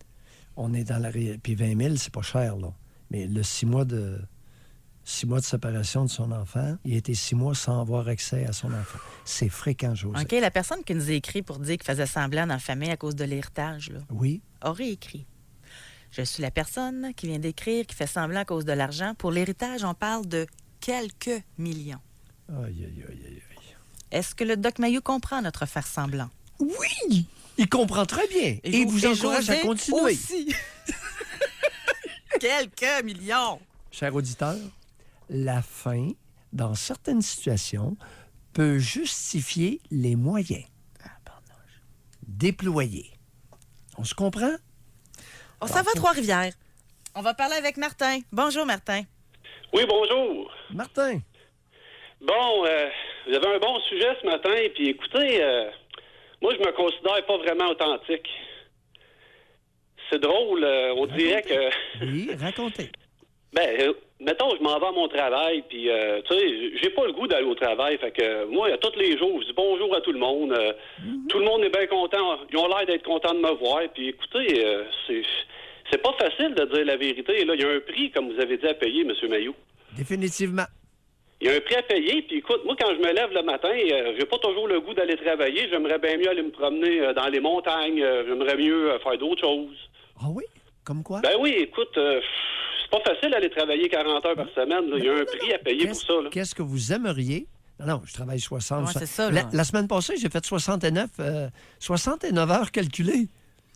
On est dans la réalité. Puis 20 000, c'est pas cher, là. Mais le 6 mois de séparation de son enfant, il a été 6 mois sans avoir accès à son enfant. C'est fréquent, José. OK, la personne qui nous a écrit pour dire qu'il faisait semblant dans la famille à cause de l'héritage, là, Oui. aurait écrit. Je suis la personne qui vient d'écrire qui fait semblant à cause de l'argent. Pour l'héritage, on parle de quelques millions. Aïe, aïe, aïe, aïe, aïe. Est-ce que le Doc Mayou comprend notre faire semblant? Oui! Il comprend très bien. Et vous encourage à José continuer. aussi. Quelques millions. Cher auditeur, la fin, dans certaines situations, peut justifier les moyens. Déployés. On se comprend? On s'en va à Trois-Rivières. On va parler avec Martin. Bonjour, Martin. Oui, bonjour. Martin. Bon, vous avez un bon sujet ce matin, puis écoutez, moi, je me considère pas vraiment authentique. C'est drôle, on dirait que... Oui, racontez. Mettons, je m'en vais à mon travail, puis, tu sais, j'ai pas le goût d'aller au travail, fait que moi, tous les jours, je dis bonjour à tout le monde. Tout le monde est bien content. Ils ont l'air d'être contents de me voir, puis écoutez, c'est pas facile de dire la vérité. Là, il y a un prix, comme vous avez dit, à payer, M. Mayou. Définitivement. Il y a un prix à payer, puis écoute, moi, quand je me lève le matin, j'ai pas toujours le goût d'aller travailler. J'aimerais bien mieux aller me promener dans les montagnes. J'aimerais mieux faire d'autres choses. Ah oui? Comme quoi? Ben oui, écoute, c'est pas facile d'aller travailler 40 heures par semaine. Là. Il y a un prix à payer pour ça. Là. Qu'est-ce que vous aimeriez? Non, je travaille 60. Ouais, c'est ça, là. La semaine passée, j'ai fait 69 heures calculées.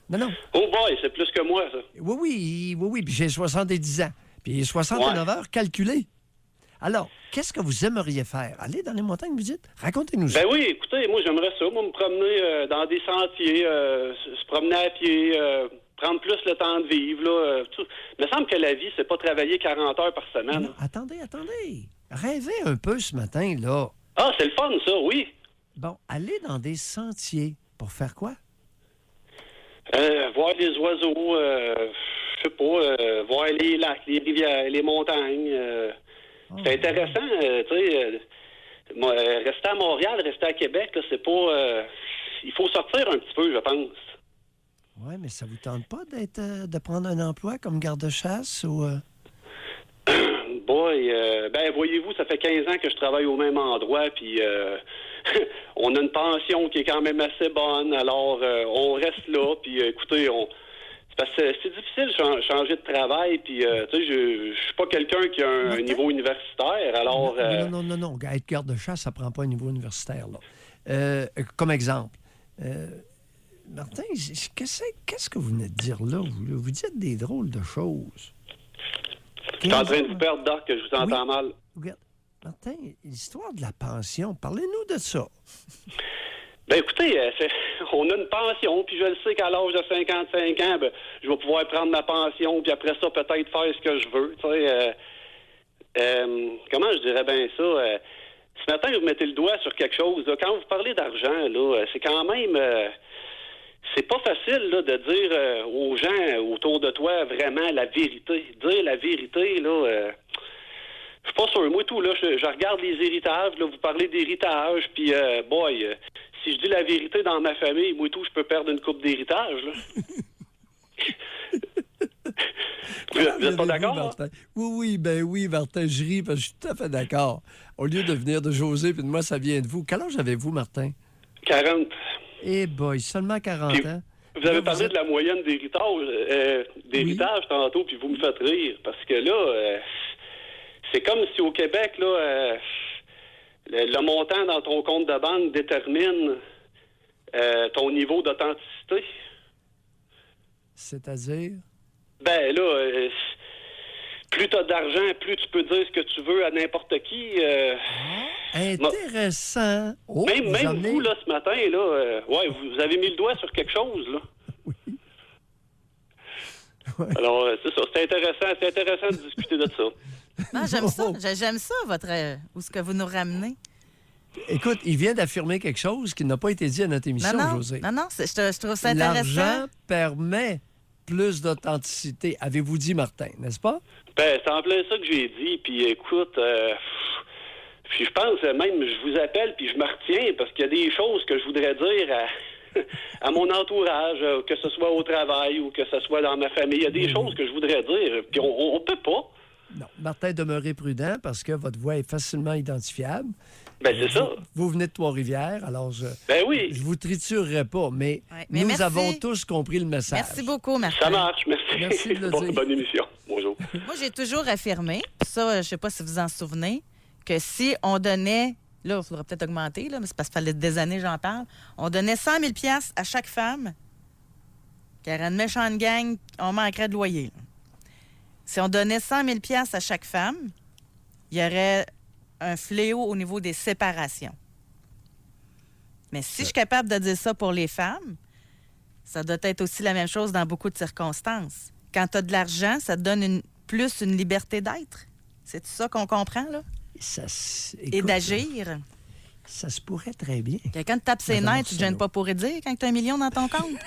Non. Oh boy, c'est plus que moi, ça. Oui, puis j'ai 70 ans. Puis 69 heures calculées. Alors, qu'est-ce que vous aimeriez faire? Aller dans les montagnes, vous dites? Racontez-nous ça. Ben oui, écoutez, moi, j'aimerais ça. Moi, me promener dans des sentiers, se promener à pied, prendre plus le temps de vivre. Là, tout. Il me semble que la vie, c'est pas travailler 40 heures par semaine. Non, attendez. Rêvez un peu ce matin, là. Ah, c'est le fun, ça, oui. Bon, allez dans des sentiers. Pour faire quoi? Voir les oiseaux, je sais pas, voir les lacs, les rivières, les montagnes. C'est intéressant, tu sais. Rester à Montréal, rester à Québec, là, c'est pas... il faut sortir un petit peu, je pense. Oui, mais ça vous tente pas de prendre un emploi comme garde-chasse ou... Boy, ben voyez-vous, ça fait 15 ans que je travaille au même endroit, puis on a une pension qui est quand même assez bonne, alors on reste là, puis écoutez, parce que c'est difficile de changer de travail, puis tu sais, je suis pas quelqu'un qui a un niveau universitaire, alors... Non. Être garde-chasse, ça prend pas un niveau universitaire, là. Comme exemple, Martin, qu'est-ce que vous venez de dire là? Vous dites des drôles de choses. Je suis en train de vous perdre, Doc, que je vous entends mal. Regarde, Martin, l'histoire de la pension, parlez-nous de ça. Ben écoutez, on a une pension, puis je le sais qu'à l'âge de 55 ans, ben, je vais pouvoir prendre ma pension, puis après ça, peut-être faire ce que je veux. Tu sais, comment je dirais bien ça? Ce matin, vous mettez le doigt sur quelque chose. Là. Quand vous parlez d'argent, là, c'est quand même... c'est pas facile là, de dire aux gens autour de toi vraiment la vérité. Dire la vérité, là... je suis pas sûr. Moi, tout, là, je regarde les héritages. Là, vous parlez d'héritage, puis, si je dis la vérité dans ma famille, moi, tout, je peux perdre une coupe d'héritage, là. Vous n'êtes pas d'accord? Martin? Oui, Martin, je ris parce que je suis tout à fait d'accord. Au lieu de venir de José puis de moi, ça vient de vous. Quel âge avez-vous, Martin? 40. Eh boy, seulement 40 puis, ans. Vous avez parlé de la moyenne d'héritage tantôt, puis vous me faites rire. Parce que là, c'est comme si au Québec, là, le montant dans ton compte de banque détermine ton niveau d'authenticité. C'est-à-dire? Ben là, plus tu as d'argent, plus tu peux dire ce que tu veux à n'importe qui. Intéressant. Oh, même vous, là, ce matin, là, vous avez mis le doigt sur quelque chose, là. Oui. Ouais. Alors, c'est ça. C'est intéressant de discuter de ça. Non, j'aime ça. J'aime ça, où ce que vous nous ramenez. Écoute, il vient d'affirmer quelque chose qui n'a pas été dit à notre émission, José. Non, je trouve ça intéressant. L'argent permet plus d'authenticité, avez-vous dit, Martin, n'est-ce pas? Ben, c'est en plein ça que j'ai dit. Puis écoute, puis je pense même, je vous appelle puis je me retiens parce qu'il y a des choses que je voudrais dire à mon entourage, que ce soit au travail ou que ce soit dans ma famille. Il y a des choses que je voudrais dire, puis on peut pas. Non, Martin, demeurez prudent parce que votre voix est facilement identifiable. Ben, c'est ça. Vous venez de Trois-Rivières, alors je vous triturerai pas, mais merci. Avons tous compris le message. Merci beaucoup, Martin. Ça marche, merci. Merci de le dire. Bonne émission. Bonjour. Moi, j'ai toujours affirmé, ça, je ne sais pas si vous en souvenez, que si on donnait, là, il faudra peut-être augmenter, là, mais c'est parce que ça fait des années que j'en parle, on donnait 100 000 $ à chaque femme, qui aurait une méchante gang, on manquerait de loyer. Là. Si on donnait 100 000 $ à chaque femme, il y aurait un fléau au niveau des séparations. Mais si je suis capable de dire ça pour les femmes, ça doit être aussi la même chose dans beaucoup de circonstances. Quand tu as de l'argent, ça te donne plus une liberté d'être. C'est ça qu'on comprend, là? Et d'agir. Ça se pourrait très bien. Quelqu'un te tape ses nerfs, tu ne te gênes pas pour y dire quand tu as 1 million dans ton compte.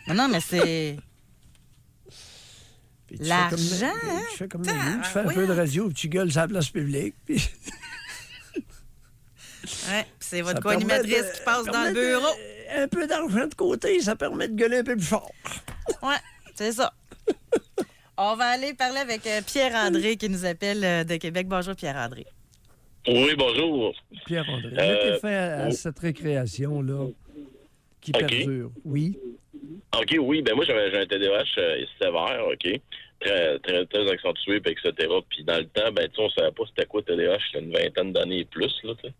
Non, mais c'est... L'argent, hein? Tu fais comme tu fais un peu de radio, puis tu gueules sur la place publique. Puis... oui, c'est votre co-animatrice qui passe dans le bureau. Un peu d'argent de côté, ça permet de gueuler un peu plus fort. Oui, c'est ça. On va aller parler avec Pierre-André qui nous appelle de Québec. Bonjour, Pierre-André. Oui, bonjour. Pierre-André, mettez fin à cette récréation-là qui perdure. Oui. OK, oui. Ben moi, j'ai un TDAH sévère, OK. Très, très, très accentué, puis etc. Puis dans le temps, ben, tu sais, on savait pas c'était quoi le TDAH, il y a une vingtaine d'années et plus, là, tu sais.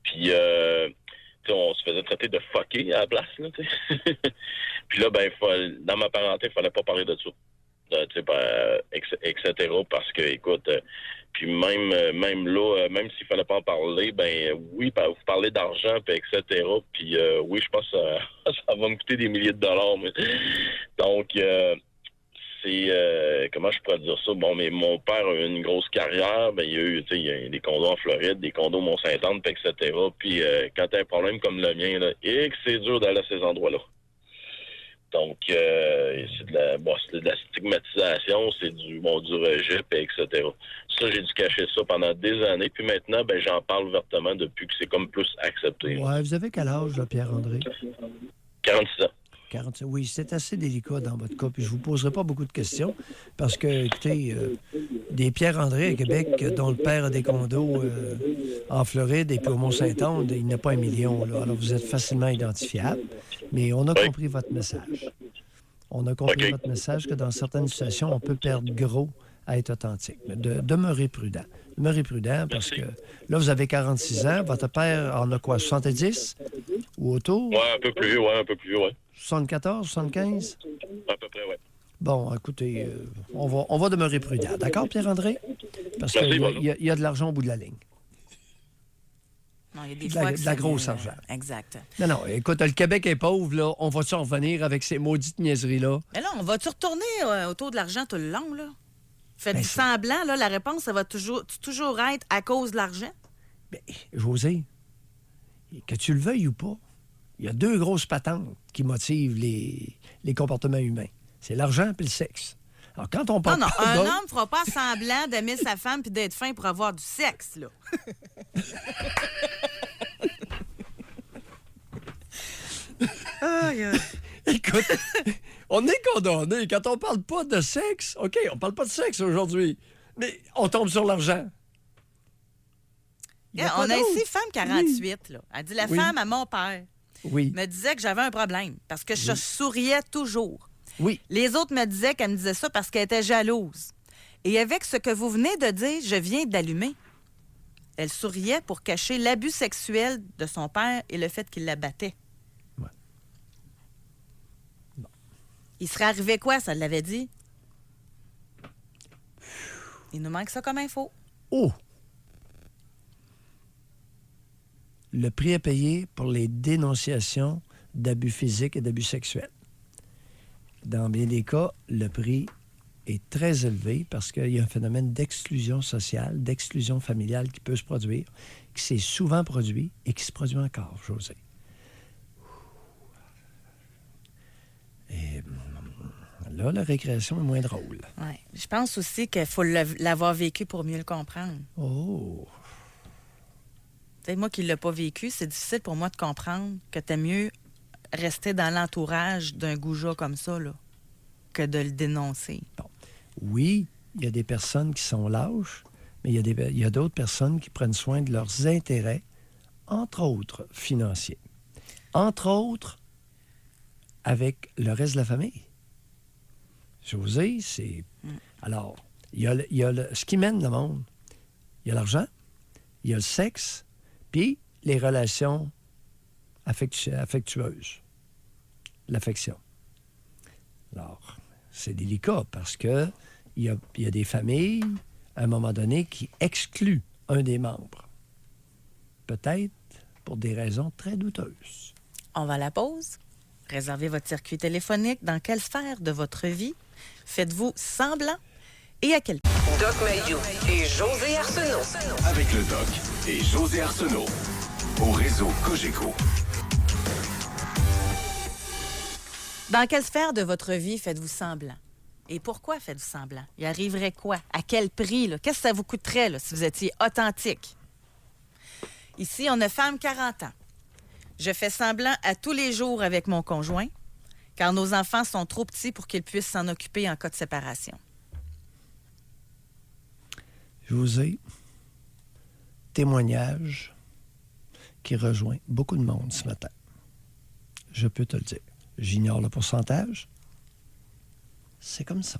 Puis, tu sais, on se faisait traiter de fucké à la place, là, tu sais. Puis là, ben, dans ma parenté, il fallait pas parler de ça. Tu sais, etc. Parce que, écoute, puis même là, même s'il fallait pas en parler, ben oui, vous parlez d'argent, puis etc. Puis oui, je pense que ça va me coûter des milliers de dollars. Mais... Donc, c'est comment je pourrais dire ça? Bon, mais mon père a eu une grosse carrière, ben il y a eu, tu sais, il y a des condos en Floride, des condos au Mont-Saint-Anne, puis etc. Puis quand t'as un problème comme le mien, là, et que c'est dur d'aller à ces endroits-là. Donc, c'est de la stigmatisation, c'est du rejet, etc. Ça, j'ai dû cacher ça pendant des années. Puis maintenant, ben j'en parle ouvertement depuis que c'est comme plus accepté. Ouais, vous avez quel âge, là, Pierre-André? 46 ans. 40, oui, c'est assez délicat dans votre cas. Puis je vous poserai pas beaucoup de questions parce que, écoutez, des Pierre-André à Québec dont le père a des condos en Floride et puis au Mont-Saint-Anne, il n'a pas 1 million. Là. Alors, vous êtes facilement identifiable. Mais on a compris votre message. On a compris votre message que dans certaines situations, on peut perdre gros à être authentique. Mais demeurez prudent. Demeurez prudent parce que là, vous avez 46 ans. Votre père en a quoi, 70 ou autour? Oui, un peu plus vieux, oui. 74, 75? À peu près, oui. Bon, écoutez, on va demeurer prudent. D'accord, Pierre-André? Parce qu'il y a de l'argent au bout de la ligne. Non, il y a des fois de la grosse argent. Exact. Non, écoute, le Québec est pauvre, là. On va-tu en revenir avec ces maudites niaiseries-là? Mais là, on va-tu retourner autour de l'argent tout le long, là? Faites Ben, du semblant, là. La réponse, ça va toujours être à cause de l'argent. Bien, José, que tu le veuilles ou pas, il y a 2 grosses patentes qui motivent les comportements humains. C'est l'argent et le sexe. Alors, quand on parle Non, pas un d'homme- homme ne fera pas semblant d'aimer sa femme puis d'être fin pour avoir du sexe, là. Aïe, aïe. Écoute, on est condamné. Quand on parle pas de sexe, OK, on parle pas de sexe aujourd'hui, mais on tombe sur l'argent. Il y a pas On a d'autre. ici Femme 48, là. Elle dit, la femme à mon père Oui, me disait que j'avais un problème parce que je souriais toujours. oui. Les autres me disaient qu'elle me disait ça parce qu'elle était jalouse. Et avec ce que vous venez de dire, je viens d'allumer. Elle souriait pour cacher l'abus sexuel de son père et le fait qu'il la battait. Ouais. Il serait arrivé quoi, ça l'avait dit? Il nous manque ça comme info. Oh! Le prix à payer pour les dénonciations d'abus physiques et d'abus sexuels. Dans bien des cas, le prix est très élevé parce qu'il y a un phénomène d'exclusion sociale, d'exclusion familiale qui peut se produire, qui s'est souvent produit et qui se produit encore, José. Et là, la récréation est moins drôle. Ouais. Je pense aussi qu'il faut l'avoir vécu pour mieux le comprendre. Oh! C'est moi qui ne l'ai pas vécu, c'est difficile pour moi de comprendre que t'aimes mieux rester dans l'entourage d'un goujat comme ça, là, que de le dénoncer. Bon. Oui, il y a des personnes qui sont lâches, mais il y a d'autres personnes qui prennent soin de leurs intérêts, entre autres financiers. Entre autres, avec le reste de la famille. José, c'est... Alors, il y a ce qui mène le monde. Il y a l'argent, il y a le sexe, puis les relations affectueuses. L'affection. Alors, c'est délicat parce que il y a des familles, à un moment donné, qui excluent un des membres. Peut-être pour des raisons très douteuses. On va à la pause. Réservez votre circuit téléphonique. Dans quelle sphère de votre vie faites-vous semblant et à quel point? Doc Mayou et José Arsenault. Avec le Doc et José Arsenault. Au réseau Cogeco. Dans quelle sphère de votre vie faites-vous semblant? Et pourquoi faites-vous semblant? Il arriverait quoi? À quel prix? Là? Qu'est-ce que ça vous coûterait là, si vous étiez authentique? Ici, on a femme 40 ans. Je fais semblant à tous les jours avec mon conjoint, car nos enfants sont trop petits pour qu'ils puissent s'en occuper en cas de séparation. José, témoignage qui rejoint beaucoup de monde ce matin. Je peux te le dire. J'ignore le pourcentage. C'est comme ça.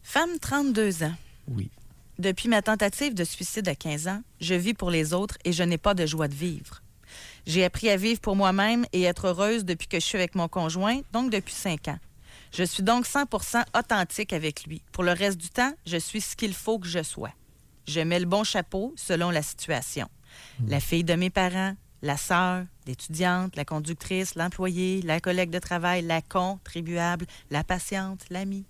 Femme, 32 ans. Oui. Depuis ma tentative de suicide à 15 ans, je vis pour les autres et je n'ai pas de joie de vivre. J'ai appris à vivre pour moi-même et être heureuse depuis que je suis avec mon conjoint, donc depuis 5 ans. Je suis donc 100% authentique avec lui. Pour le reste du temps, je suis ce qu'il faut que je sois. Je mets le bon chapeau selon la situation. La fille de mes parents, la sœur, l'étudiante, la conductrice, l'employée, la collègue de travail, la contribuable, la patiente, l'amie.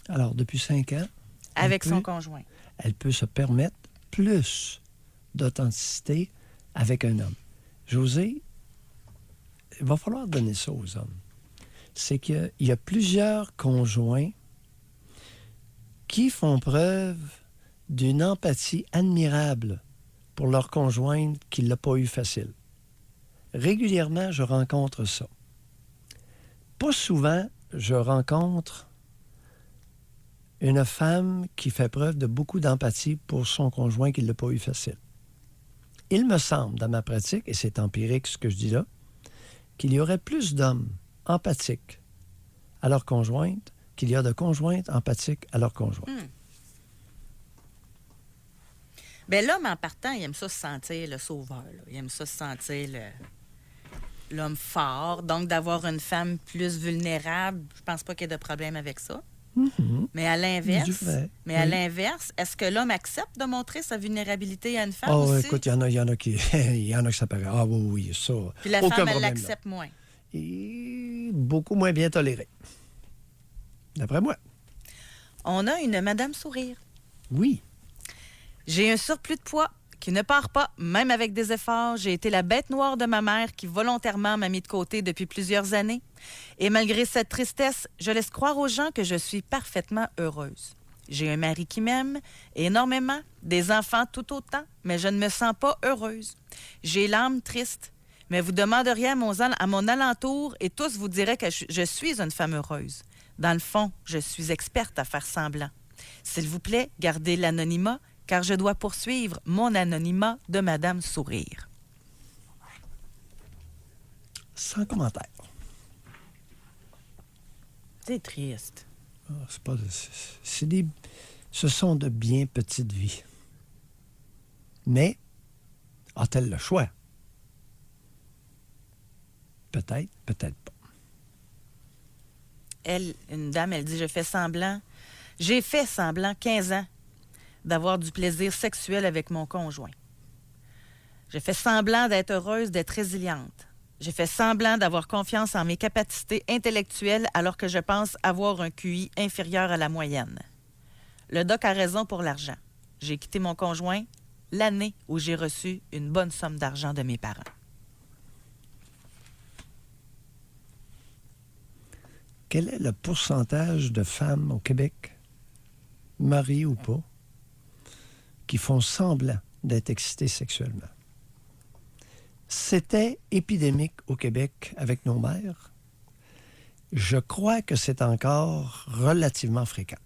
Alors, depuis 5 ans... Avec son conjoint. Elle peut se permettre plus d'authenticité avec un homme. José, il va falloir donner ça aux hommes. C'est qu'il y a plusieurs conjoints qui font preuve d'une empathie admirable pour leur conjointe qui ne l'a pas eu facile. Régulièrement, je rencontre ça. Pas souvent, je rencontre une femme qui fait preuve de beaucoup d'empathie pour son conjoint qui ne l'a pas eu facile. Il me semble, dans ma pratique, et c'est empirique ce que je dis là, qu'il y aurait plus d'hommes empathiques à leur conjointe qu'il y a de conjointes empathiques à leur conjoint. Bien, l'homme, en partant, il aime ça se sentir le sauveur. Là. Il aime ça se sentir l'homme fort. Donc, d'avoir une femme plus vulnérable, je pense pas qu'il y ait de problème avec ça. Mm-hmm. Mais à l'inverse, à l'inverse, est-ce que l'homme accepte de montrer sa vulnérabilité à une femme Oh, aussi? écoute, il y en a qui ça paraît. Ah oui, ça. Puis la aucun femme, elle problème, l'accepte moins. Et beaucoup moins bien toléré. D'après moi. On a une Madame Sourire. Oui. J'ai un surplus de poids qui ne part pas, même avec des efforts. J'ai été la bête noire de ma mère qui volontairement m'a mis de côté depuis plusieurs années. Et malgré cette tristesse, je laisse croire aux gens que je suis parfaitement heureuse. J'ai un mari qui m'aime énormément, des enfants tout autant, mais je ne me sens pas heureuse. J'ai l'âme triste, mais vous demanderiez à mon alentour et tous vous diraient que je suis une femme heureuse. Dans le fond, je suis experte à faire semblant. S'il vous plaît, gardez l'anonymat, car je dois poursuivre mon anonymat de Madame Sourire. Sans commentaire. C'est triste. Ce sont de bien petites vies. Mais a-t-elle le choix? Peut-être, peut-être pas. Elle, une dame, elle dit, j'ai fait semblant 15 ans d'avoir du plaisir sexuel avec mon conjoint. J'ai fait semblant d'être heureuse, d'être résiliente. J'ai fait semblant d'avoir confiance en mes capacités intellectuelles alors que je pense avoir un QI inférieur à la moyenne. Le doc a raison pour l'argent. J'ai quitté mon conjoint l'année où j'ai reçu une bonne somme d'argent de mes parents. Quel est le pourcentage de femmes au Québec, mariées ou pas, qui font semblant d'être excitées sexuellement? C'était épidémique au Québec avec nos mères. Je crois que c'est encore relativement fréquent.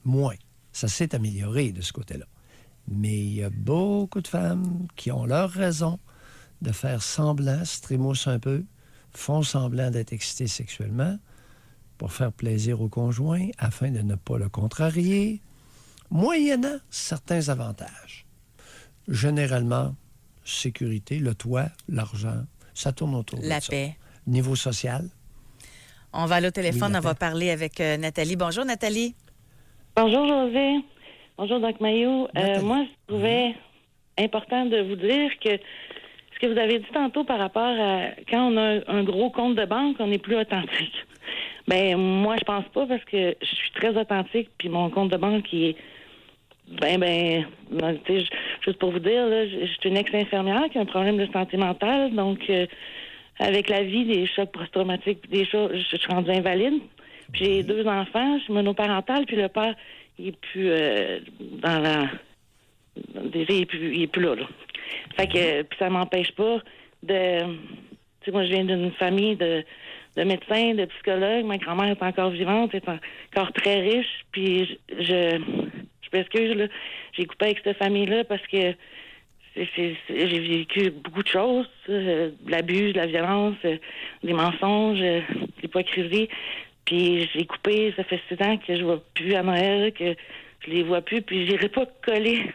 Moins. Ça s'est amélioré de ce côté-là. Mais il y a beaucoup de femmes qui ont leur raison de faire semblant, se trémoussent un peu, font semblant d'être excitées sexuellement pour faire plaisir au conjoint afin de ne pas le contrarier, moyennant certains avantages. Généralement, sécurité, le toit, l'argent, ça tourne autour de ça. La paix. Niveau social. On va aller au téléphone, Oui, on va parler avec Nathalie. Bonjour, Nathalie. Bonjour, José. Bonjour, Doc Maillot. Moi, je trouvais important de vous dire que ce que vous avez dit tantôt par rapport à quand on a un gros compte de banque, on n'est plus authentique. Ben moi, je pense pas parce que je suis très authentique, puis mon compte de banque, il est tu sais, juste pour vous dire, là, je suis une ex-infirmière qui a un problème de santé mentale, donc avec la vie, des chocs post-traumatiques, des choses, je suis rendue invalide. Puis j'ai 2 enfants, je suis monoparentale, puis le père, il est plus dans la... Déjà, il est plus là. Fait que puis ça m'empêche pas de... Tu sais, moi, je viens d'une famille de médecins, de psychologues. Ma grand-mère est encore vivante, est encore très riche, puis je m'excuse, là. J'ai coupé avec cette famille-là parce que j'ai vécu beaucoup de choses, de l'abus, de la violence, des mensonges, de l'hypocrisie. Puis j'ai coupé, ça fait 6 ans que je ne vois plus à Noël, que je les vois plus, puis j'irai pas coller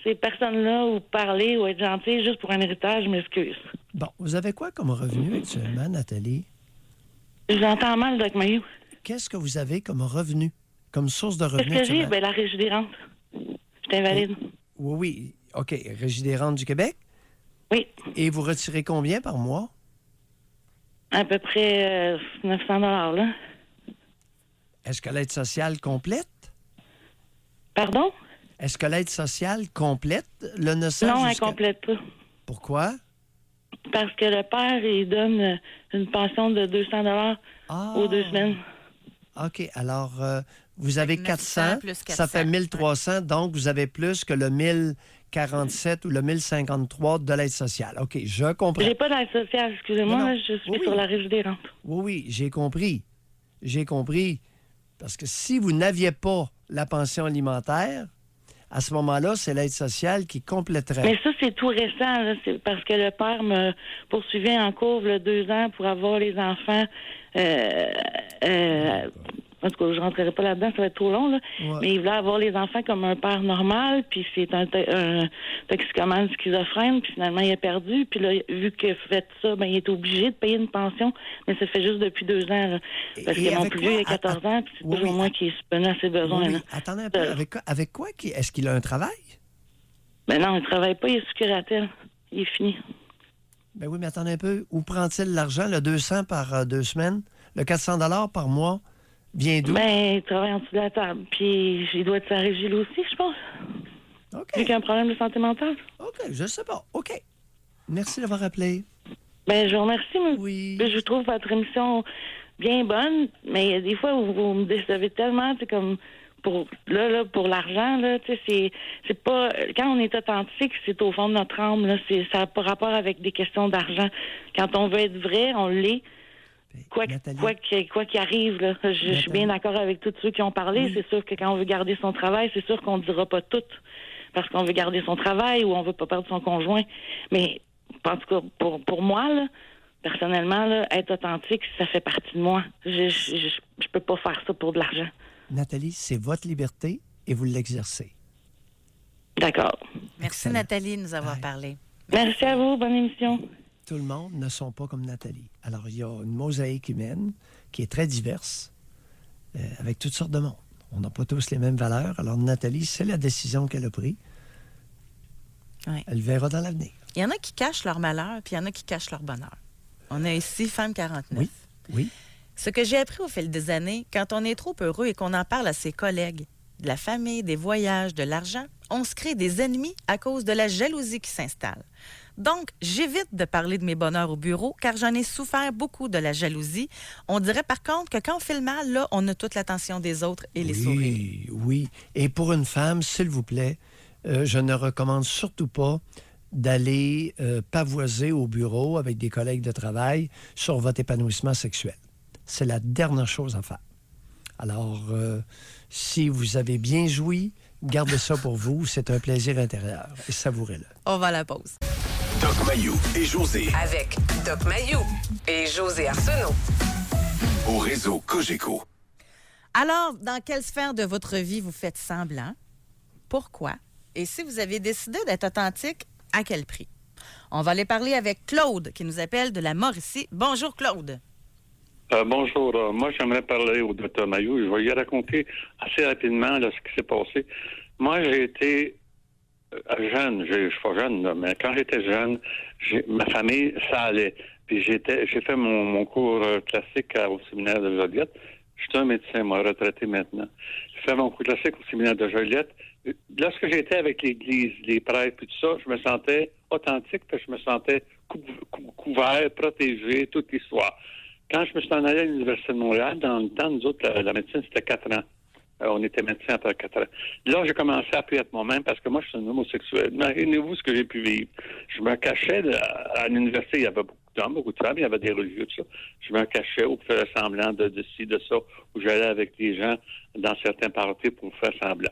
ces personnes-là ou parler ou être gentil juste pour un héritage, je m'excuse. Bon, vous avez quoi comme revenu actuellement, Nathalie? Je vous entends mal, Doc Mayou. Qu'est-ce que vous avez comme revenu, comme source de revenu Qu'est-ce que j'ai? actuellement? Ben, la régie des rentes. Je suis invalide. Oui, oui. OK. Régie des rentes du Québec? Oui, Et vous retirez combien par mois? à peu près 900 là. Est-ce que l'aide sociale complète? Pardon? Est-ce que l'aide sociale complète le 900 Non, elle jusqu'à- complète pas. Pourquoi? Parce que le père, il donne une pension de 200 aux 2 semaines. OK. Alors, vous avez 900 400, plus ça 400, fait 1300, donc vous avez plus que le 1047 ou le 1053 de l'aide sociale. OK, je comprends. J'ai pas d'aide sociale, excusez-moi, Non, non. là, je suis Oui. sur la régie des rentes. Oui, oui, j'ai compris. J'ai compris. Parce que si vous n'aviez pas la pension alimentaire, à ce moment-là, c'est l'aide sociale qui compléterait. Mais ça, c'est tout récent, là. C'est parce que le père me poursuivait en cours, là, 2 ans pour avoir les enfants. En tout cas, je rentrerai pas là-dedans, ça va être trop long, là. Ouais. Mais il voulait avoir les enfants comme un père normal, puis c'est un toxicomane schizophrène, puis finalement, il a perdu. Puis là, vu qu'il a fait ça, ben, il est obligé de payer une pension, mais ça fait juste depuis 2 ans, là. Parce Et que mon avec plus quoi? vieux, il a 14 ans, puis c'est Oui, toujours oui. moi qui ai subvenu à ses besoins, Oui, là. attendez un peu. Avec quoi? Est-ce qu'il a un travail? Ben non, il travaille pas, il est sous curatelle. Il est fini. Ben oui, mais attendez un peu. Où prend-il l'argent, le 200 par 2 semaines? Le 400 par mois vient d'où? Ben, il travaille en dessous de la table. Puis, il doit être sa régie, lui aussi, je pense. OK. Vu qu'il a un problème de santé mentale. OK, je sais pas. OK. Merci d'avoir appelé. Ben, je vous remercie, mais Oui. je trouve votre émission bien bonne, mais il y a des fois où vous me décevez tellement, c'est comme pour l'argent, là, tu sais, c'est pas quand on est authentique, c'est au fond de notre âme, là, ça n'a pas rapport avec des questions d'argent. Quand on veut être vrai, on l'est. Nathalie. Quoi qu'il arrive, là, je suis bien d'accord avec tous ceux qui ont parlé. Oui. C'est sûr que quand on veut garder son travail, c'est sûr qu'on ne dira pas tout parce qu'on veut garder son travail ou on veut pas perdre son conjoint. Mais en tout cas, pour moi, là, personnellement, là, être authentique, ça fait partie de moi. Je peux pas faire ça pour de l'argent. Nathalie, c'est votre liberté et vous l'exercez. D'accord. Merci, Excellent. Nathalie, de nous avoir Bye. parlé. Merci à vous. Bonne émission. Tout le monde ne sont pas comme Nathalie. Alors, il y a une mosaïque humaine qui est très diverse, avec toutes sortes de monde. On n'a pas tous les mêmes valeurs. Alors, Nathalie, c'est la décision qu'elle a prise. Oui. Elle verra dans l'avenir. Il y en a qui cachent leur malheur, puis il y en a qui cachent leur bonheur. On a ici Femme 49. Oui, oui. Ce que j'ai appris au fil des années, quand on est trop heureux et qu'on en parle à ses collègues, de la famille, des voyages, de l'argent, on se crée des ennemis à cause de la jalousie qui s'installe. Donc, j'évite de parler de mes bonheurs au bureau car j'en ai souffert beaucoup de la jalousie. On dirait par contre que quand on fait le mal, là, on a toute l'attention des autres et les sourires. Oui, oui. Et pour une femme, s'il vous plaît, je ne recommande surtout pas d'aller pavoiser au bureau avec des collègues de travail sur votre épanouissement sexuel. C'est la dernière chose à faire. Alors, si vous avez bien joui, gardez ça pour vous. C'est un plaisir intérieur et savourez-le. On va à la pause. Doc Mayou et José Avec Doc Mayou et José Arsenault. au réseau Cogeco. Alors, dans quelle sphère de votre vie vous faites semblant? Pourquoi? Et si vous avez décidé d'être authentique, à quel prix? On va aller parler avec Claude, qui nous appelle de la Mauricie. Bonjour, Claude. Bonjour. Moi, j'aimerais parler au Dr Mayou. Je vais y raconter assez rapidement là, ce qui s'est passé. Moi, j'ai été jeune. Je suis pas jeune, là, mais quand j'étais jeune, ma famille, ça allait. Puis j'ai fait mon cours classique au séminaire de Joliette. Je suis un médecin, moi, retraité maintenant. J'ai fait mon cours classique au séminaire de Joliette. Lorsque j'étais avec l'Église, les prêtres, puis tout ça, je me sentais authentique, puis je me sentais couvert, protégé, toute l'histoire. Quand je me suis en allé à l'Université de Montréal, dans le temps, nous autres, la médecine, c'était 4 ans. On était médecin après 4 ans. Là, j'ai commencé à plus être moi-même parce que moi, je suis un homosexuel. Imaginez-vous ce que j'ai pu vivre. Je me cachais à l'université. Il y avait beaucoup d'hommes, beaucoup de femmes. Il y avait des religieux, tout ça. Je me cachais ou faisais semblant de ci, de ça, où j'allais avec les gens dans certains parties pour faire semblant.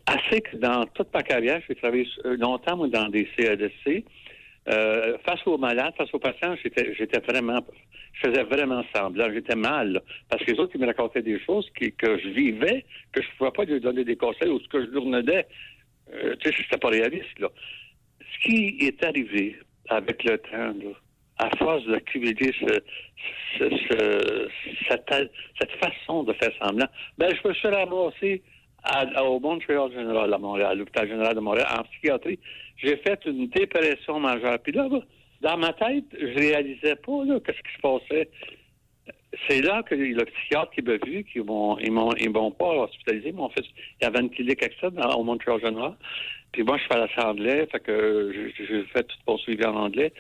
assez que dans toute ma carrière, j'ai travaillé longtemps moi, dans des CLSC. Face aux malades, face aux patients, je faisais vraiment semblant. J'étais mal, là, parce que les autres, ils me racontaient des choses que je vivais, que je ne pouvais pas lui donner des conseils ou ce que je leur donnais. Tu sais, c'était pas réaliste, là. Ce qui est arrivé avec le temps, là, à force d'accumuler cette façon de faire semblant, ben, je me suis ramassé au Montreal General à Montréal, à l'hôpital général de Montréal, en psychiatrie. J'ai fait une dépression majeure. Puis là, dans ma tête, je réalisais pas là, qu'est-ce qui se passait. C'est là que le psychiatre qui m'a vu, ils m'ont pas hospitalisé, ils m'ont fait, il y avait une clinique externe au Montreal General. Puis moi, je fais l'anglais, fait que j'ai fait tout poursuivi en anglais.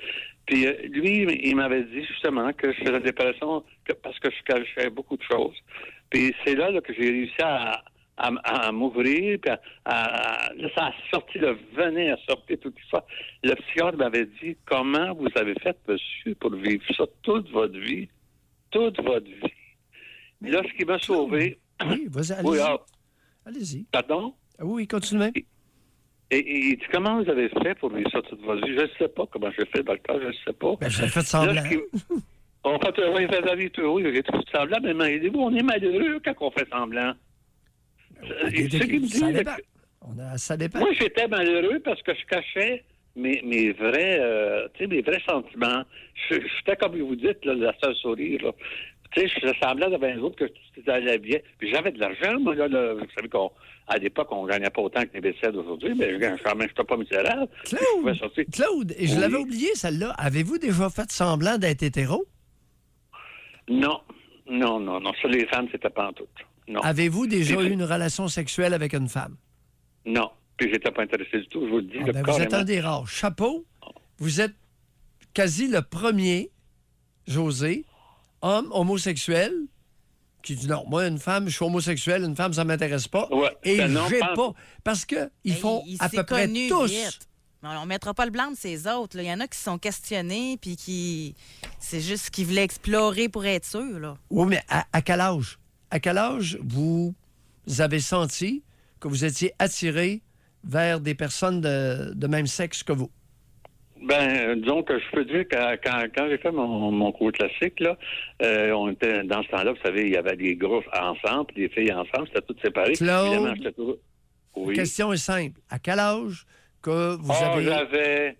Puis lui, il m'avait dit justement que je faisais une dépression parce que je cachais beaucoup de choses. Puis c'est là que j'ai réussi à m'ouvrir, puis là, ça a sorti, le venait à sortir toute l'histoire. Le psychiatre m'avait dit, comment vous avez fait, monsieur, pour vivre ça toute votre vie? Toute votre vie. Mais là, ce qui m'a sauvé... Oui, vas-y, allez-y. Oui, allez-y. Pardon? Oui, continuez. Et comment vous avez fait pour vivre ça toute votre vie? Je ne sais pas comment j'ai fait, docteur, je ne sais pas. Ben, j'ai fait semblant. Là, on fait, oui, fait la vie, oui, j'ai tout semblant, mais aidez-vous, on est malheureux quand on fait semblant. Ça dépend. Moi, j'étais malheureux parce que je cachais mes vrais sentiments. J'étais, comme vous dites, là, la seule sourire. Là. Tu sais, je faisais semblant devant les autres que tout allait bien. Puis j'avais de l'argent, moi, là, vous savez qu'à l'époque, on ne gagnait pas autant que les BCL d'aujourd'hui, mais je n'étais pas misérable. Claude, et je l'avais oublié, celle-là. Avez-vous déjà fait semblant d'être hétéro? Non. Ça, les femmes, c'était pas en tout. Non. Avez-vous déjà eu une relation sexuelle avec une femme? Non. Puis j'étais pas intéressé du tout, je vous le dis. Vous êtes un des rares. Chapeau, vous êtes quasi le premier, José, homme homosexuel, qui dit non, moi, une femme, je suis homosexuel, une femme, ça ne m'intéresse pas. Ouais, et j'ai pas. Parce qu'ils font à peu près tous. Vite. On ne mettra pas le blanc de ces autres. Il y en a qui se sont questionnés, puis qui. C'est juste qu'ils voulaient explorer pour être sûrs. Là. Oui, mais à quel âge? À quel âge vous avez senti que vous étiez attiré vers des personnes de même sexe que vous? Ben, disons que je peux dire que quand j'ai fait mon cours classique, là, on était dans ce temps-là, vous savez, il y avait des groupes ensemble, des filles ensemble, c'était toutes séparées. Claude, oui. La question est simple. À quel âge que vous avez...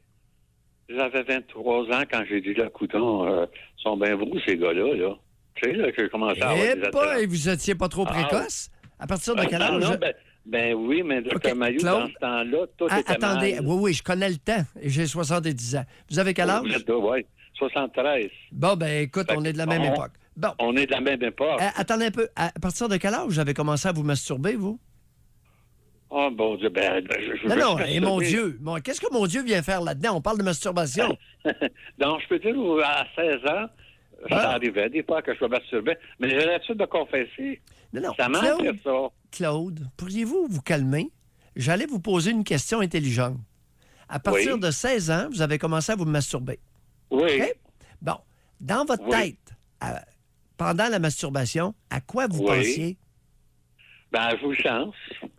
J'avais 23 ans quand j'ai dit, là, coudonc, sont bien beaux, ces gars-là, là. Tu sais, là, que j'ai commencé à avoir des attirances. Et vous étiez pas trop précoce? À partir de quel âge? Non, ben oui, mais Dr. Mailloux, dans ce temps-là, tout était attendez, mal. oui, je connais le temps. J'ai 70 ans. Vous avez quel âge? Oui, 73. Bon, ben écoute, on est de la même époque. Bon. On est de la même époque. Attendez un peu. À partir de quel âge vous avez commencé à vous masturber, vous? Oh, bon Dieu, Non, mon Dieu. Qu'est-ce que mon Dieu vient faire là-dedans? On parle de masturbation. Donc, je peux dire, à 16 ans, ça arrivait des fois que je me masturbais, mais j'ai l'habitude de confesser. Non, ça m'intéresse, ça. Claude, pourriez-vous vous calmer? J'allais vous poser une question intelligente. À partir de 16 ans, vous avez commencé à vous masturber. Oui. Okay? Bon, dans votre tête, pendant la masturbation, à quoi vous pensiez? Ben, je vous chance.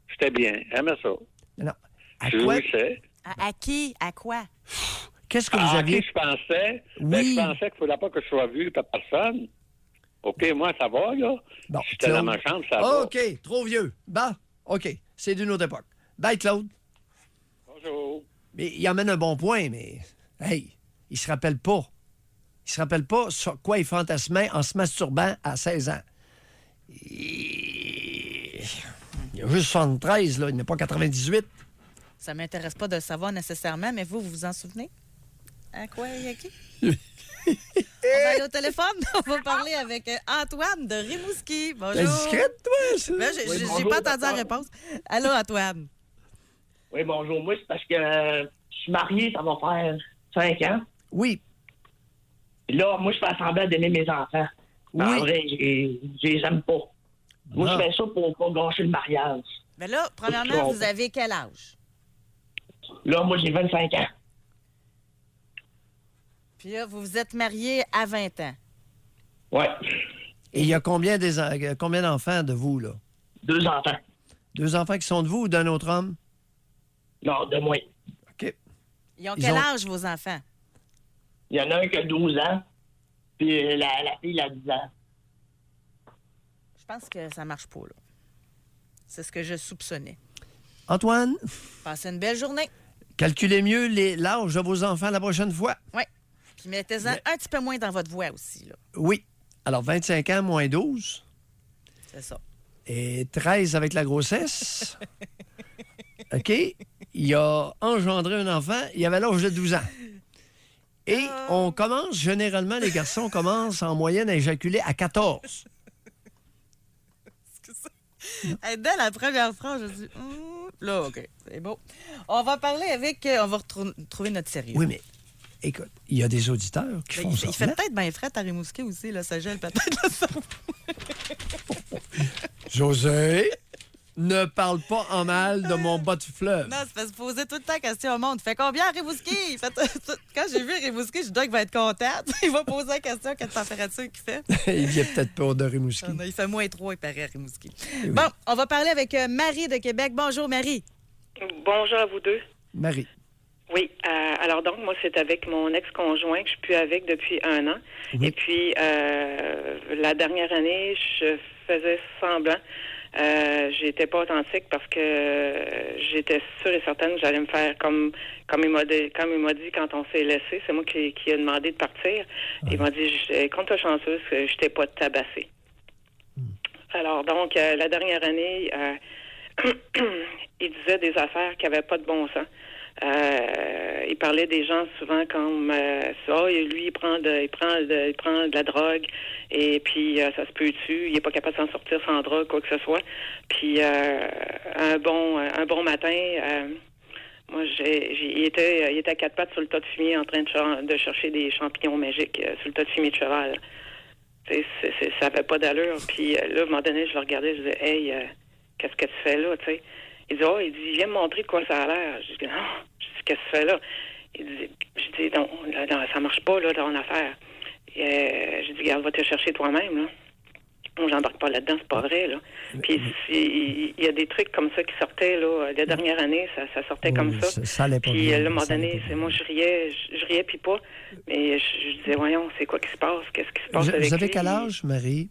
J'étais bien. J'aimais ça. Non. À qui? À quoi? Qu'est-ce que vous aviez? À qui je pensais? Oui. Ben, je pensais qu'il ne fallait pas que je sois vu par personne. OK, moi, ça va, là. Bon, j'étais dans ma chambre, ça va. OK, trop vieux. Bah, OK, c'est d'une autre époque. Bye, Claude. Bonjour. Mais il amène un bon point, mais... Hey, il se rappelle pas. Il se rappelle pas sur quoi il fantasmait en se masturbant à 16 ans. Il y a juste 73, là. Il n'est pas 98. Ça m'intéresse pas de le savoir nécessairement, mais vous vous en souvenez? À quoi et à qui? On va aller au téléphone. On va parler avec Antoine de Rimouski. Bonjour. C'est discrète, toi, ça? Ben, j'ai pas entendu la réponse. Allô, Antoine. Oui, bonjour. Moi, c'est parce que je suis marié, ça va faire 5 ans. Oui. Et là, moi, je fais semblant d'aimer mes enfants. Mais en vrai, je les aime pas. Moi, je fais ça pour pas gâcher le mariage. Mais là, premièrement, vous avez quel âge? Là, moi, j'ai 25 ans. Puis là, vous vous êtes marié à 20 ans. Ouais. Et il y a combien d'enfants de vous, là? 2 enfants. 2 enfants qui sont de vous ou d'un autre homme? Non, de moi. OK. Ils ont Ils quel ont- âge, vos enfants? Il y en a un qui a 12 ans, puis la fille a 10 ans. Je pense que ça marche pas, là. C'est ce que je soupçonnais. Antoine, Passez une belle journée. calculez mieux l'âge de vos enfants la prochaine fois. Oui. Puis mettez-en un petit peu moins dans votre voix aussi, là. Oui. Alors, 25 ans moins 12 C'est ça. et 13 avec la grossesse. OK? Il a engendré un enfant, il avait l'âge de 12 ans. Et on commence, généralement, les garçons commencent en moyenne à éjaculer à 14. Hey, dès la première phrase, je dis, là, OK, c'est beau. On va parler avec, on va trouver notre sérieux. Oui, mais écoute, il y a des auditeurs qui Mais font ça. il fait peut-être bien frais à Rimouski aussi, là, ça gèle peut-être le cerveau. José, ne parle pas en mal de mon bas de fleuve. Non, c'est parce que poser tout le temps la question au monde. Fait combien à Rimouski? Quand j'ai vu Rimouski, je dis qu'il va être content. Il va poser la question quelle température qu'il fait. Il vient peut-être pas de Rimouski. Ah non, il fait -3, il paraît, à Rimouski. Oui. Bon, on va parler avec Marie de Québec. Bonjour, Marie. Bonjour à vous deux. Marie. Oui, alors donc, moi, c'est avec mon ex-conjoint que je suis plus avec depuis 1 an. Oui. Et puis, la dernière année, je faisais semblant. J'étais pas authentique parce que j'étais sûre et certaine que j'allais me faire comme il m'a dit quand on s'est laissé. C'est moi qui ai demandé de partir. Il m'a dit, compte toi chanceuse que je t'ai pas tabassé. Alors donc, la dernière année, il disait des affaires qui n'avaient pas de bon sens. Il parlait des gens souvent comme ça, lui il prend de la drogue et puis ça se peut dessus, il est pas capable de s'en sortir sans drogue, quoi que ce soit. Puis un bon matin, moi il était à 4 pattes sur le tas de fumier en train de chercher des champignons magiques sur le tas de fumier de cheval. Ça avait pas d'allure. Puis là, à un moment donné, je le regardais, je disais, hey, qu'est-ce que tu fais là, tu sais? Il dit, viens me montrer de quoi ça a l'air. Je dis, non. Je dis, qu'est-ce que tu fais là? Je dis, non, ça marche pas, là, dans l'affaire. Je dis, regarde, va te chercher toi-même, là. Moi, j'embarque pas là-dedans, c'est pas vrai, là. Puis, il y a des trucs comme ça qui sortaient, là. La dernière année, ça sortait comme ça. Ça allait pas Puis, bien, là, à un moment ça allait donné, pas bien. moi, je riais, puis pas. Mais je disais, voyons, c'est quoi qui se passe? Qu'est-ce qui se passe avec lui? Vous avez quel âge, Marie?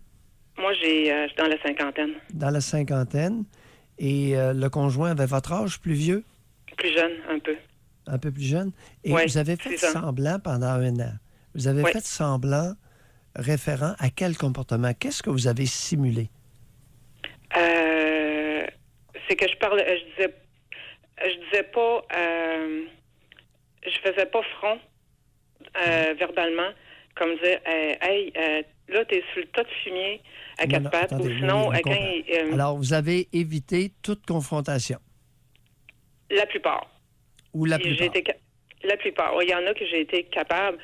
Moi, je suis dans la cinquantaine. Dans la cinquantaine. Et le conjoint avait votre âge, plus vieux? Plus jeune, un peu. Un peu plus jeune. Et Ouais, vous avez fait 6 ans. semblant pendant 1 an. Vous avez Ouais. fait semblant référent à quel comportement? Qu'est-ce que vous avez simulé? C'est que je disais pas, je faisais pas front verbalement, comme dire, hey, là, t'es sur le tas de fumier à Non, 4 non, pattes, attendez, ou sinon, oui, on quand comprend. Alors, vous avez évité toute confrontation? la plupart. Ou la J'ai plupart? été la plupart. Il y en a que j'ai été capable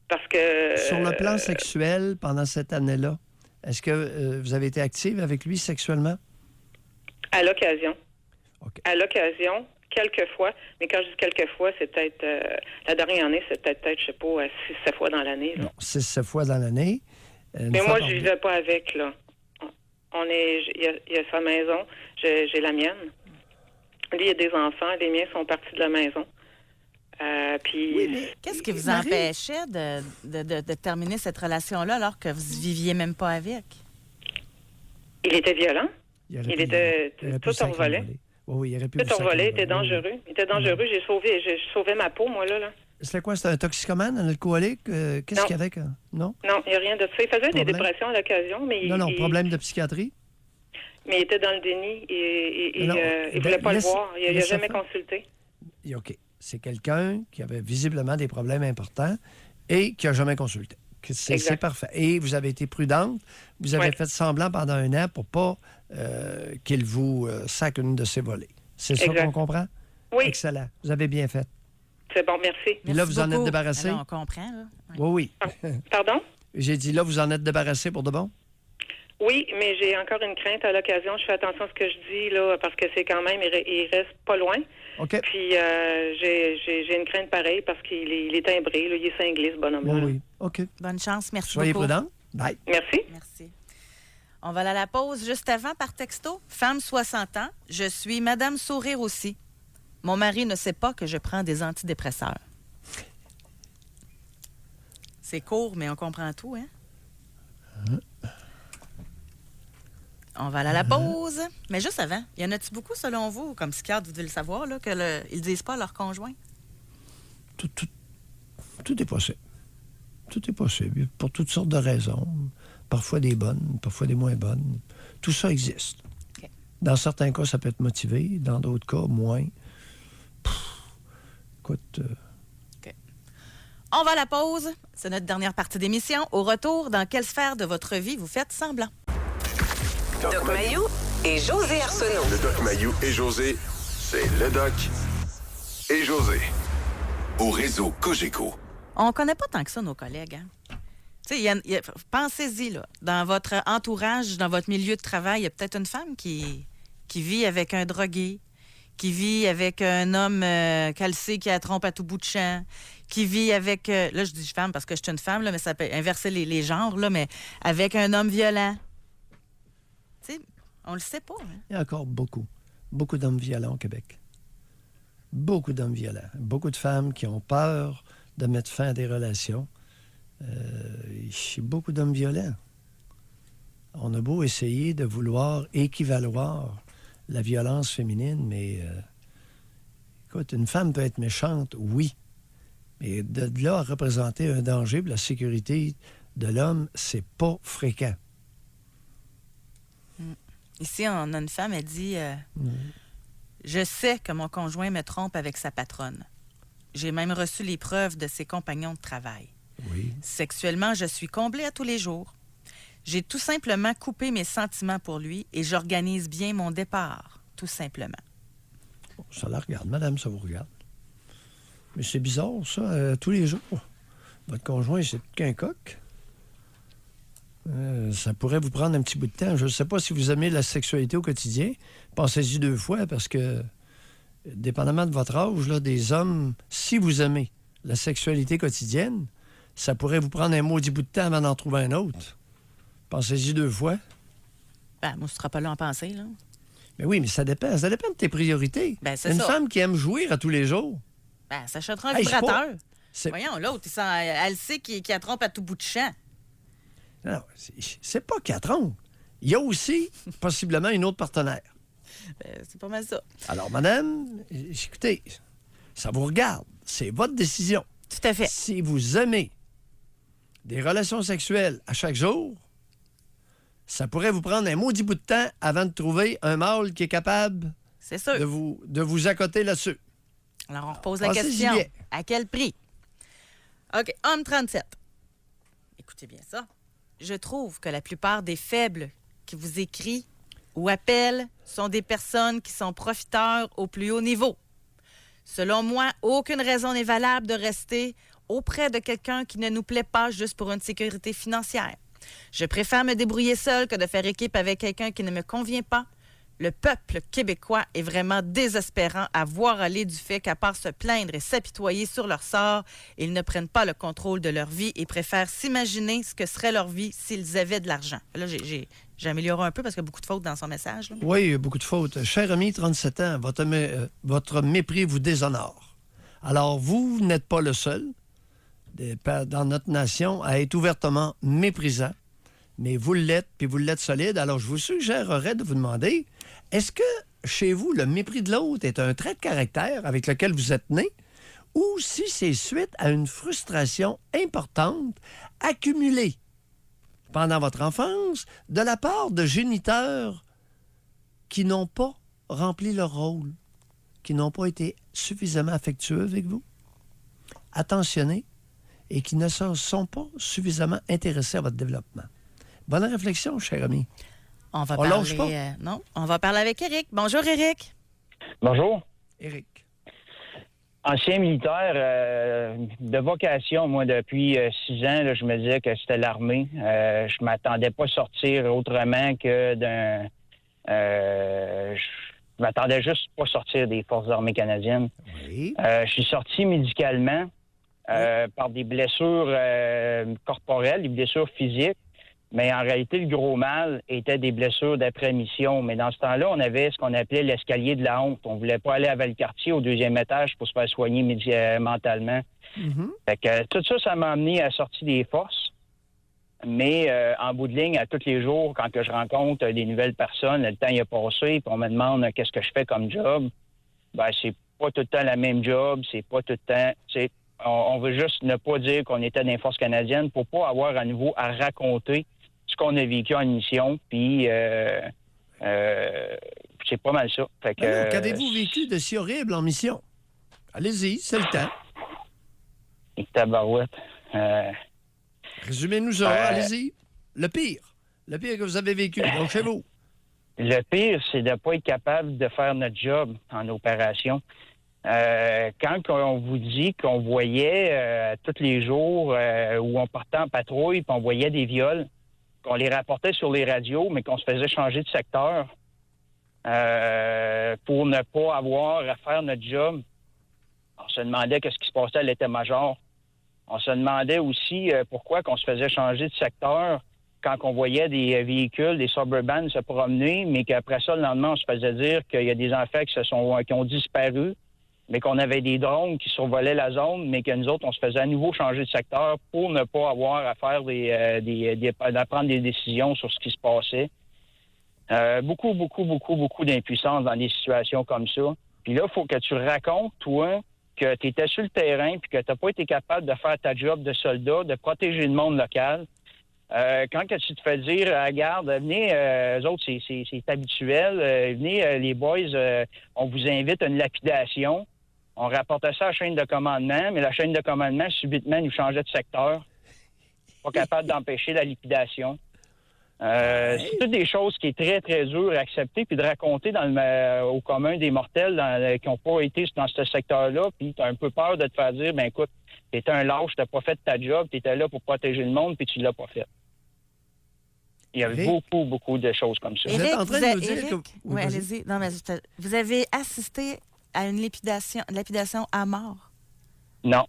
parce que... Sur le plan sexuel, pendant cette année-là, est-ce que vous avez été active avec lui sexuellement? À l'occasion. OK. À l'occasion, quelques fois. Mais quand je dis quelques fois, c'est peut-être... la dernière année, c'est peut-être, je sais pas, 6-7 fois dans l'année. Là. Non, 6-7 fois dans l'année. Mais moi, je vivais pas avec, là. Il y a sa maison, j'ai la mienne. Lui, il y a des enfants, les miens sont partis de la maison. Puis... Qu'est-ce qui vous Marie- empêchait de terminer cette relation-là alors que vous viviez même pas avec? Il était violent. Il aurait Il pu- était il aurait pu tout sacrer envolé. une volée. Oui, oui, il aurait pu Tout vous sacrer envolé, il une était volée. dangereux. Il était dangereux, j'ai sauvé ma peau, moi, là. C'était quoi? C'était un toxicomane, un alcoolique? Qu'est-ce Non. qu'il y avait? Non? Non, il n'y a rien de ça. Il faisait des Problème? dépressions à l'occasion, mais Non, problème de psychiatrie? mais il était dans le déni et Non, il voulait pas laisse- le voir. Il n'a laisse jamais faire. consulté. Et OK. C'est quelqu'un qui avait visiblement des problèmes importants et qui n'a jamais consulté. C'est Exact. parfait. Et vous avez été prudente. Vous avez Ouais. fait semblant pendant 1 an pour pas qu'il vous sacre une de ses volées. C'est ça Exact. qu'on comprend? Oui, Excellent. Vous avez bien fait. c'est bon, merci. Et là, vous en êtes beaucoup. débarrassé? Alors, on comprend, là. Ouais. Oui, oui. Pardon? J'ai dit là, vous en êtes débarrassé pour de bon? Oui, mais j'ai encore une crainte à l'occasion. Je fais attention à ce que je dis, là, parce que c'est quand même, il reste pas loin. OK. Puis j'ai une crainte pareille parce qu'il est timbré, là, il est cinglé, ce bonhomme-là. Oui, oui. OK. Bonne chance. Merci Soyez beaucoup. prudent. Bye. Merci. Merci. On va aller à la pause juste avant par texto. Femme 60 ans, je suis Madame Sourire aussi. Mon mari ne sait pas que je prends des antidépresseurs. C'est court, mais on comprend tout, hein? On va aller à la pause. Mais juste avant, y en a-t-il beaucoup, selon vous, comme psychiatre, vous devez le savoir, là, qu'ils ne disent pas à leur conjoint? Tout est possible. Tout est possible, pour toutes sortes de raisons. Parfois des bonnes, parfois des moins bonnes. Tout ça existe. Okay. Dans certains cas, ça peut être motivé. Dans d'autres cas, moins. Écoute... OK. On va à la pause. C'est notre dernière partie d'émission. Au retour, dans quelle sphère de votre vie vous faites semblant? Doc Mayou et José Arsenault. Le Doc Mayou et José, c'est le Doc et José. Au réseau Cogeco. On connaît pas tant que ça nos collègues, hein? Tu sais, pensez-y, là. Dans votre entourage, dans votre milieu de travail, il y a peut-être une femme qui vit avec un drogué, qui vit avec un homme qu'elle sait qui a la trompe à tout bout de champ, qui vit avec... là, je dis femme parce que je suis une femme, là, mais ça peut inverser les genres, là, mais avec un homme violent. Tu sais, on le sait pas. Hein? Il y a encore beaucoup d'hommes violents au Québec. Beaucoup d'hommes violents. Beaucoup de femmes qui ont peur de mettre fin à des relations. Beaucoup d'hommes violents. On a beau essayer de vouloir équivaloir la violence féminine, mais écoute, une femme peut être méchante, oui. Mais de là à représenter un danger pour la sécurité de l'homme, c'est pas fréquent. Ici, on a une femme, elle dit Je sais que mon conjoint me trompe avec sa patronne. J'ai même reçu les preuves de ses compagnons de travail. Oui. Sexuellement, je suis comblée à tous les jours. J'ai tout simplement coupé mes sentiments pour lui et j'organise bien mon départ, tout simplement. Ça la regarde, madame, ça vous regarde. Mais c'est bizarre, ça, tous les jours. Votre conjoint, c'est qu'un coq. Ça pourrait vous prendre un petit bout de temps. Je ne sais pas si vous aimez la sexualité au quotidien. Pensez-y 2 fois, parce que, dépendamment de votre âge, là, des hommes, si vous aimez la sexualité quotidienne, ça pourrait vous prendre un maudit bout de temps avant d'en trouver un autre. Pensez-y 2 fois. Ben, moi, ce ne sera pas là en penser, là. Mais oui, mais ça dépend. Ça dépend de tes priorités. Ben, c'est Une ça. femme qui aime jouir à tous les jours. Ben, ça achètera un Hey, vibrateur. c'est- Voyons, l'autre, elle sait qu'il la trompe à tout bout de champ. Non, c'est pas qu'elle trompe. Il y a aussi, possiblement, une autre partenaire. Ben, c'est pas mal ça. Alors, madame, écoutez, ça vous regarde. C'est votre décision. Tout à fait. Si vous aimez des relations sexuelles à chaque jour, ça pourrait vous prendre un maudit bout de temps avant de trouver un mâle qui est capable C'est sûr. de vous accoter là-dessus. Alors, on repose la Pensez-y question. bien. À quel prix? OK, homme 37. Écoutez bien ça. Je trouve que la plupart des faibles qui vous écrient ou appellent sont des personnes qui sont profiteurs au plus haut niveau. Selon moi, aucune raison n'est valable de rester auprès de quelqu'un qui ne nous plaît pas juste pour une sécurité financière. Je préfère me débrouiller seule que de faire équipe avec quelqu'un qui ne me convient pas. Le peuple québécois est vraiment désespérant à voir aller du fait qu'à part se plaindre et s'apitoyer sur leur sort, ils ne prennent pas le contrôle de leur vie et préfèrent s'imaginer ce que serait leur vie s'ils avaient de l'argent. Là, j'ai amélioré un peu parce qu'il y a beaucoup de fautes dans son message. Là. Oui, il y a beaucoup de fautes. Cher ami, 37 ans, votre mépris vous déshonore. Alors, vous n'êtes pas le seul dans notre nation à être ouvertement méprisant, mais vous l'êtes, puis vous l'êtes solide. Alors, je vous suggérerais de vous demander, est-ce que chez vous, le mépris de l'autre est un trait de caractère avec lequel vous êtes né, ou si c'est suite à une frustration importante accumulée pendant votre enfance de la part de géniteurs qui n'ont pas rempli leur rôle, qui n'ont pas été suffisamment affectueux avec vous, attentionnés, et qui ne se sont pas suffisamment intéressés à votre développement. Bonne réflexion, cher ami. On va lâche parler. pas. Non, on va parler avec Éric. Bonjour, Éric. Bonjour. Éric. Ancien militaire de vocation, moi, depuis 6 ans, là, je me disais que c'était l'armée. Je m'attendais pas à sortir autrement que d'un... je m'attendais juste pas à sortir des Forces armées canadiennes. Oui. Je suis sorti médicalement par des blessures corporelles, des blessures physiques. Mais en réalité, le gros mal était des blessures d'après-mission. Mais dans ce temps-là, on avait ce qu'on appelait l'escalier de la honte. On voulait pas aller à Valcartier, au 2e étage, pour se faire soigner mentalement. Fait que tout ça, ça m'a amené à la sortie des forces. Mais en bout de ligne, à tous les jours, quand que je rencontre des nouvelles personnes, le temps y a passé, puis on me demande qu'est-ce que je fais comme job, ben c'est pas tout le temps la même job, c'est pas tout le temps... On veut juste ne pas dire qu'on était dans les forces canadiennes pour pas avoir à nouveau à raconter ce qu'on a vécu en mission, puis c'est pas mal ça. Fait que, qu'avez-vous vécu de si horrible en mission? Allez-y, c'est le temps. Tabarouette. Résumez-nous ça, allez-y. Le pire que vous avez vécu, donc chez vous. Le pire, c'est de ne pas être capable de faire notre job en opération. Quand on vous dit qu'on voyait tous les jours où on partait en patrouille, puis on voyait des viols, qu'on les rapportait sur les radios, mais qu'on se faisait changer de secteur pour ne pas avoir à faire notre job, on se demandait qu'est-ce qui se passait à l'état-major. On se demandait aussi pourquoi qu'on se faisait changer de secteur quand on voyait des véhicules, des Suburban se promener, mais qu'après ça, le lendemain, on se faisait dire qu'il y a des enfants qui ont disparu, mais qu'on avait des drones qui survolaient la zone, mais que nous autres, on se faisait à nouveau changer de secteur pour ne pas avoir à faire à prendre des décisions sur ce qui se passait. Beaucoup d'impuissance dans des situations comme ça. Puis là, il faut que tu racontes, toi, que tu étais sur le terrain puis que tu n'as pas été capable de faire ta job de soldat, de protéger le monde local. Quand que tu te fais dire, regarde, venez, eux autres, c'est habituel, venez, les boys, on vous invite à une lapidation. On rapportait ça à la chaîne de commandement, mais la chaîne de commandement, subitement, nous changeait de secteur. Pas capable d'empêcher la liquidation. C'est toutes des choses qui est très, très dur à accepter puis de raconter au commun des mortels qui n'ont pas été dans ce secteur-là, puis tu as un peu peur de te faire dire, ben écoute, t'étais un lâche, t'as pas fait ta job, t'étais là pour protéger le monde, puis tu l'as pas fait. Il y a beaucoup de choses comme ça. Éric, vous êtes en train de nous dire que... Oui, allez-y. Non, mais vous avez assisté à une lapidation à mort? Non,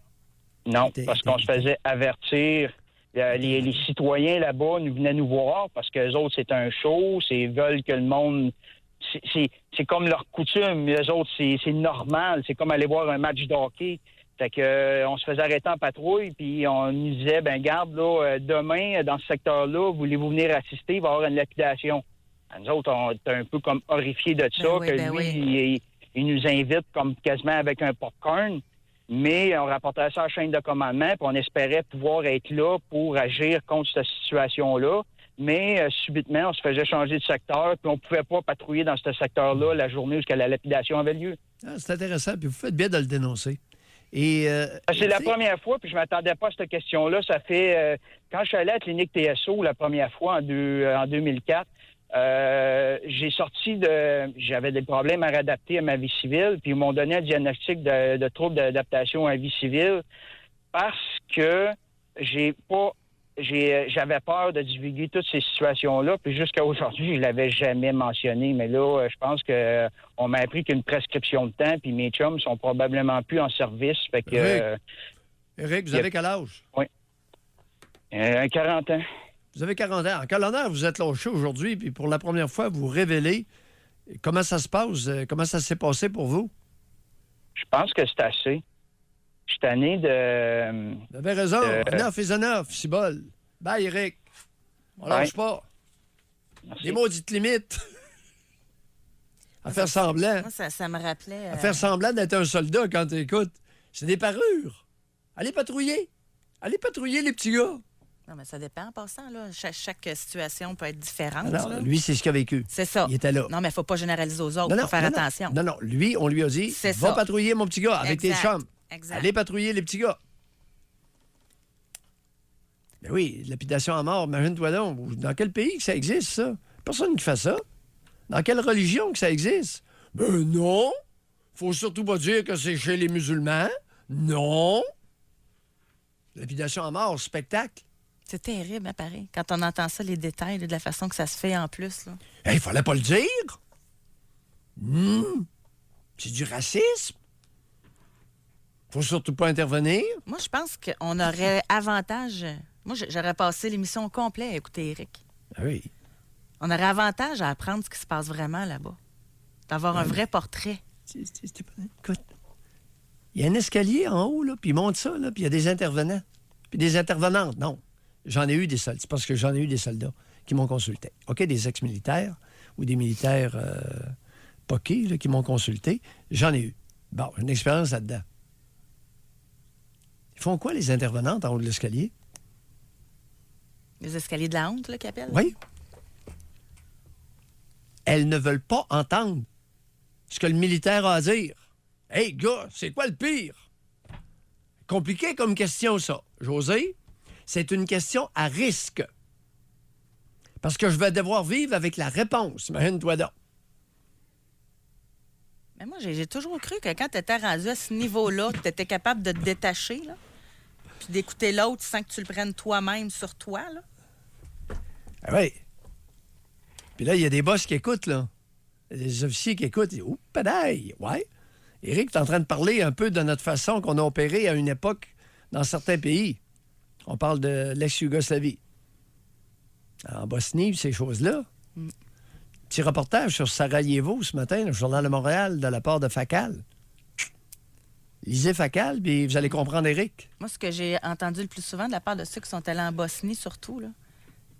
parce qu'on se faisait avertir. Les citoyens là-bas venaient nous voir parce qu'eux autres, c'est un show, ils veulent que le monde... C'est comme leur coutume. Eux autres, c'est normal. C'est comme aller voir un match de hockey. Fait que on se faisait arrêter en patrouille, puis on nous disait, ben garde, là, demain, dans ce secteur-là, voulez-vous venir assister, il va y avoir une lapidation. Nous autres, on était un peu comme horrifiés de ça, lui, il nous invite comme quasiment avec un popcorn, mais on rapportait ça à la chaîne de commandement, puis on espérait pouvoir être là pour agir contre cette situation-là. Mais subitement, on se faisait changer de secteur, puis on ne pouvait pas patrouiller dans ce secteur-là la journée où la lapidation avait lieu. C'est intéressant, puis vous faites bien de le dénoncer. Et, c'est la première fois, puis je ne m'attendais pas à cette question-là. Ça fait... quand je suis allé à la clinique TSO la première fois en 2004, j'ai sorti j'avais des problèmes à réadapter à ma vie civile, puis ils m'ont donné un diagnostic de trouble d'adaptation à la vie civile parce que j'avais peur de divulguer toutes ces situations-là, puis jusqu'à aujourd'hui, je ne l'avais jamais mentionné. Mais là, je pense qu'on m'a appris qu'une prescription de temps, puis mes chums sont probablement plus en service. Fait que, Éric, vous avez quel âge? Oui. 40 ans. Vous avez 40 ans. En quel honneur vous êtes lâché aujourd'hui, puis pour la première fois, vous révélez comment ça se passe, comment ça s'est passé pour vous? Je pense que c'est assez. Je suis tanné de... Vous avez raison. Enough is enough, c'est bol. Bye, Éric. On lâche pas. Merci. Des maudites limites. À faire semblant. Moi, ça me rappelait... À faire semblant d'être un soldat quand tu écoutes. C'est des parures. Allez patrouiller. Allez patrouiller, les petits gars. Non, mais ça dépend en passant. Là. Chaque situation peut être différente. Non, là. lui, c'est ce qu'il a vécu. C'est ça. Il était là. Non, mais il ne faut pas généraliser aux autres. Il faut faire attention. Non, lui, on lui a dit, va patrouiller, mon petit gars, avec tes chums. Exact. Allez patrouiller, les petits gars. Ben oui, lapidation à mort, imagine-toi donc. Dans quel pays que ça existe, ça? Personne qui fait ça. Dans quelle religion que ça existe? Ben non. Faut surtout pas dire que c'est chez les musulmans. Non. Lapidation à mort, spectacle. C'est terrible, hein, pareil. Quand on entend ça, les détails de la façon que ça se fait en plus. Il fallait pas le dire. C'est du racisme. Faut surtout pas intervenir. Moi, je pense qu'on aurait avantage Moi, j'aurais passé l'émission au complet à écouter Éric. Ah oui. On aurait avantage à apprendre ce qui se passe vraiment là-bas. D'avoir un vrai portrait. Écoute, il y a un escalier en haut, là, puis il monte ça, là, puis il y a des intervenants. Puis des intervenantes, non. J'en ai eu des soldats. C'est parce que j'en ai eu des soldats qui m'ont consulté. OK, des ex-militaires ou des militaires poqués là, qui m'ont consulté. J'en ai eu. Bon, j'ai une expérience là-dedans. Ils font quoi, les intervenantes en haut de l'escalier? Les escaliers de la honte, là, qu'ils appellent? Oui. Elles ne veulent pas entendre ce que le militaire a à dire. Hey, gars, c'est quoi le pire? Compliqué comme question, ça. José, c'est une question à risque. Parce que je vais devoir vivre avec la réponse. Imagine-toi donc. Mais moi, j'ai toujours cru que quand tu étais rendu à ce niveau-là, tu étais capable de te détacher, là, puis d'écouter l'autre sans que tu le prennes toi-même sur toi, là. Ah oui. Puis là, il y a des boss qui écoutent, là. Des officiers qui écoutent. Ils disent, oups, padaille, ouais. Éric, tu es en train de parler un peu de notre façon qu'on a opéré à une époque dans certains pays. On parle de l'ex-Yougoslavie. En Bosnie, ces choses-là. Petit reportage sur Sarajevo ce matin, le Journal de Montréal, de la part de Facal. Lisez Facal, puis vous allez comprendre Éric. Moi, ce que j'ai entendu le plus souvent de la part de ceux qui sont allés en Bosnie, surtout, là,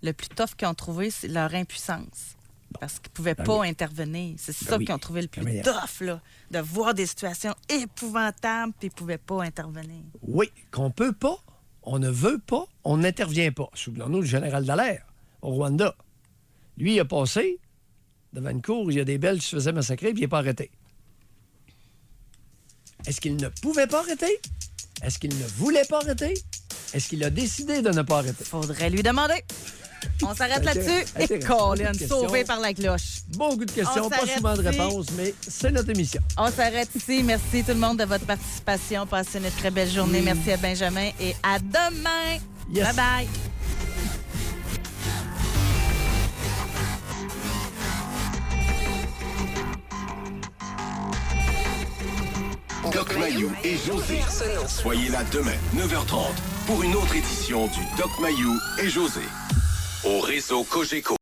le plus tough qu'ils ont trouvé, c'est leur impuissance. Parce qu'ils ne pouvaient pas intervenir. C'est ça qu'ils ont trouvé le plus tough, là, de voir des situations épouvantables, puis ils ne pouvaient pas intervenir. Oui, qu'on peut pas, on ne veut pas, on n'intervient pas. Souvenons-nous du général Dallaire, au Rwanda. Lui, il a passé devant une cour où il y a des Belges qui se faisaient massacrer, puis il n'est pas arrêté. Est-ce qu'il ne pouvait pas arrêter? Est-ce qu'il ne voulait pas arrêter? Est-ce qu'il a décidé de ne pas arrêter? Faudrait lui demander. On s'arrête là-dessus. Et Colin, sauvé par la cloche. Beaucoup de questions, pas souvent de réponses, mais c'est notre émission. On s'arrête ici. Merci tout le monde de votre participation. Passez une très belle journée. Merci à Benjamin et à demain. Yes. Bye-bye. Doc Mayou et José. Soyez là demain, 9h30, pour une autre édition du Doc Mayou et José. Au réseau Cogeco.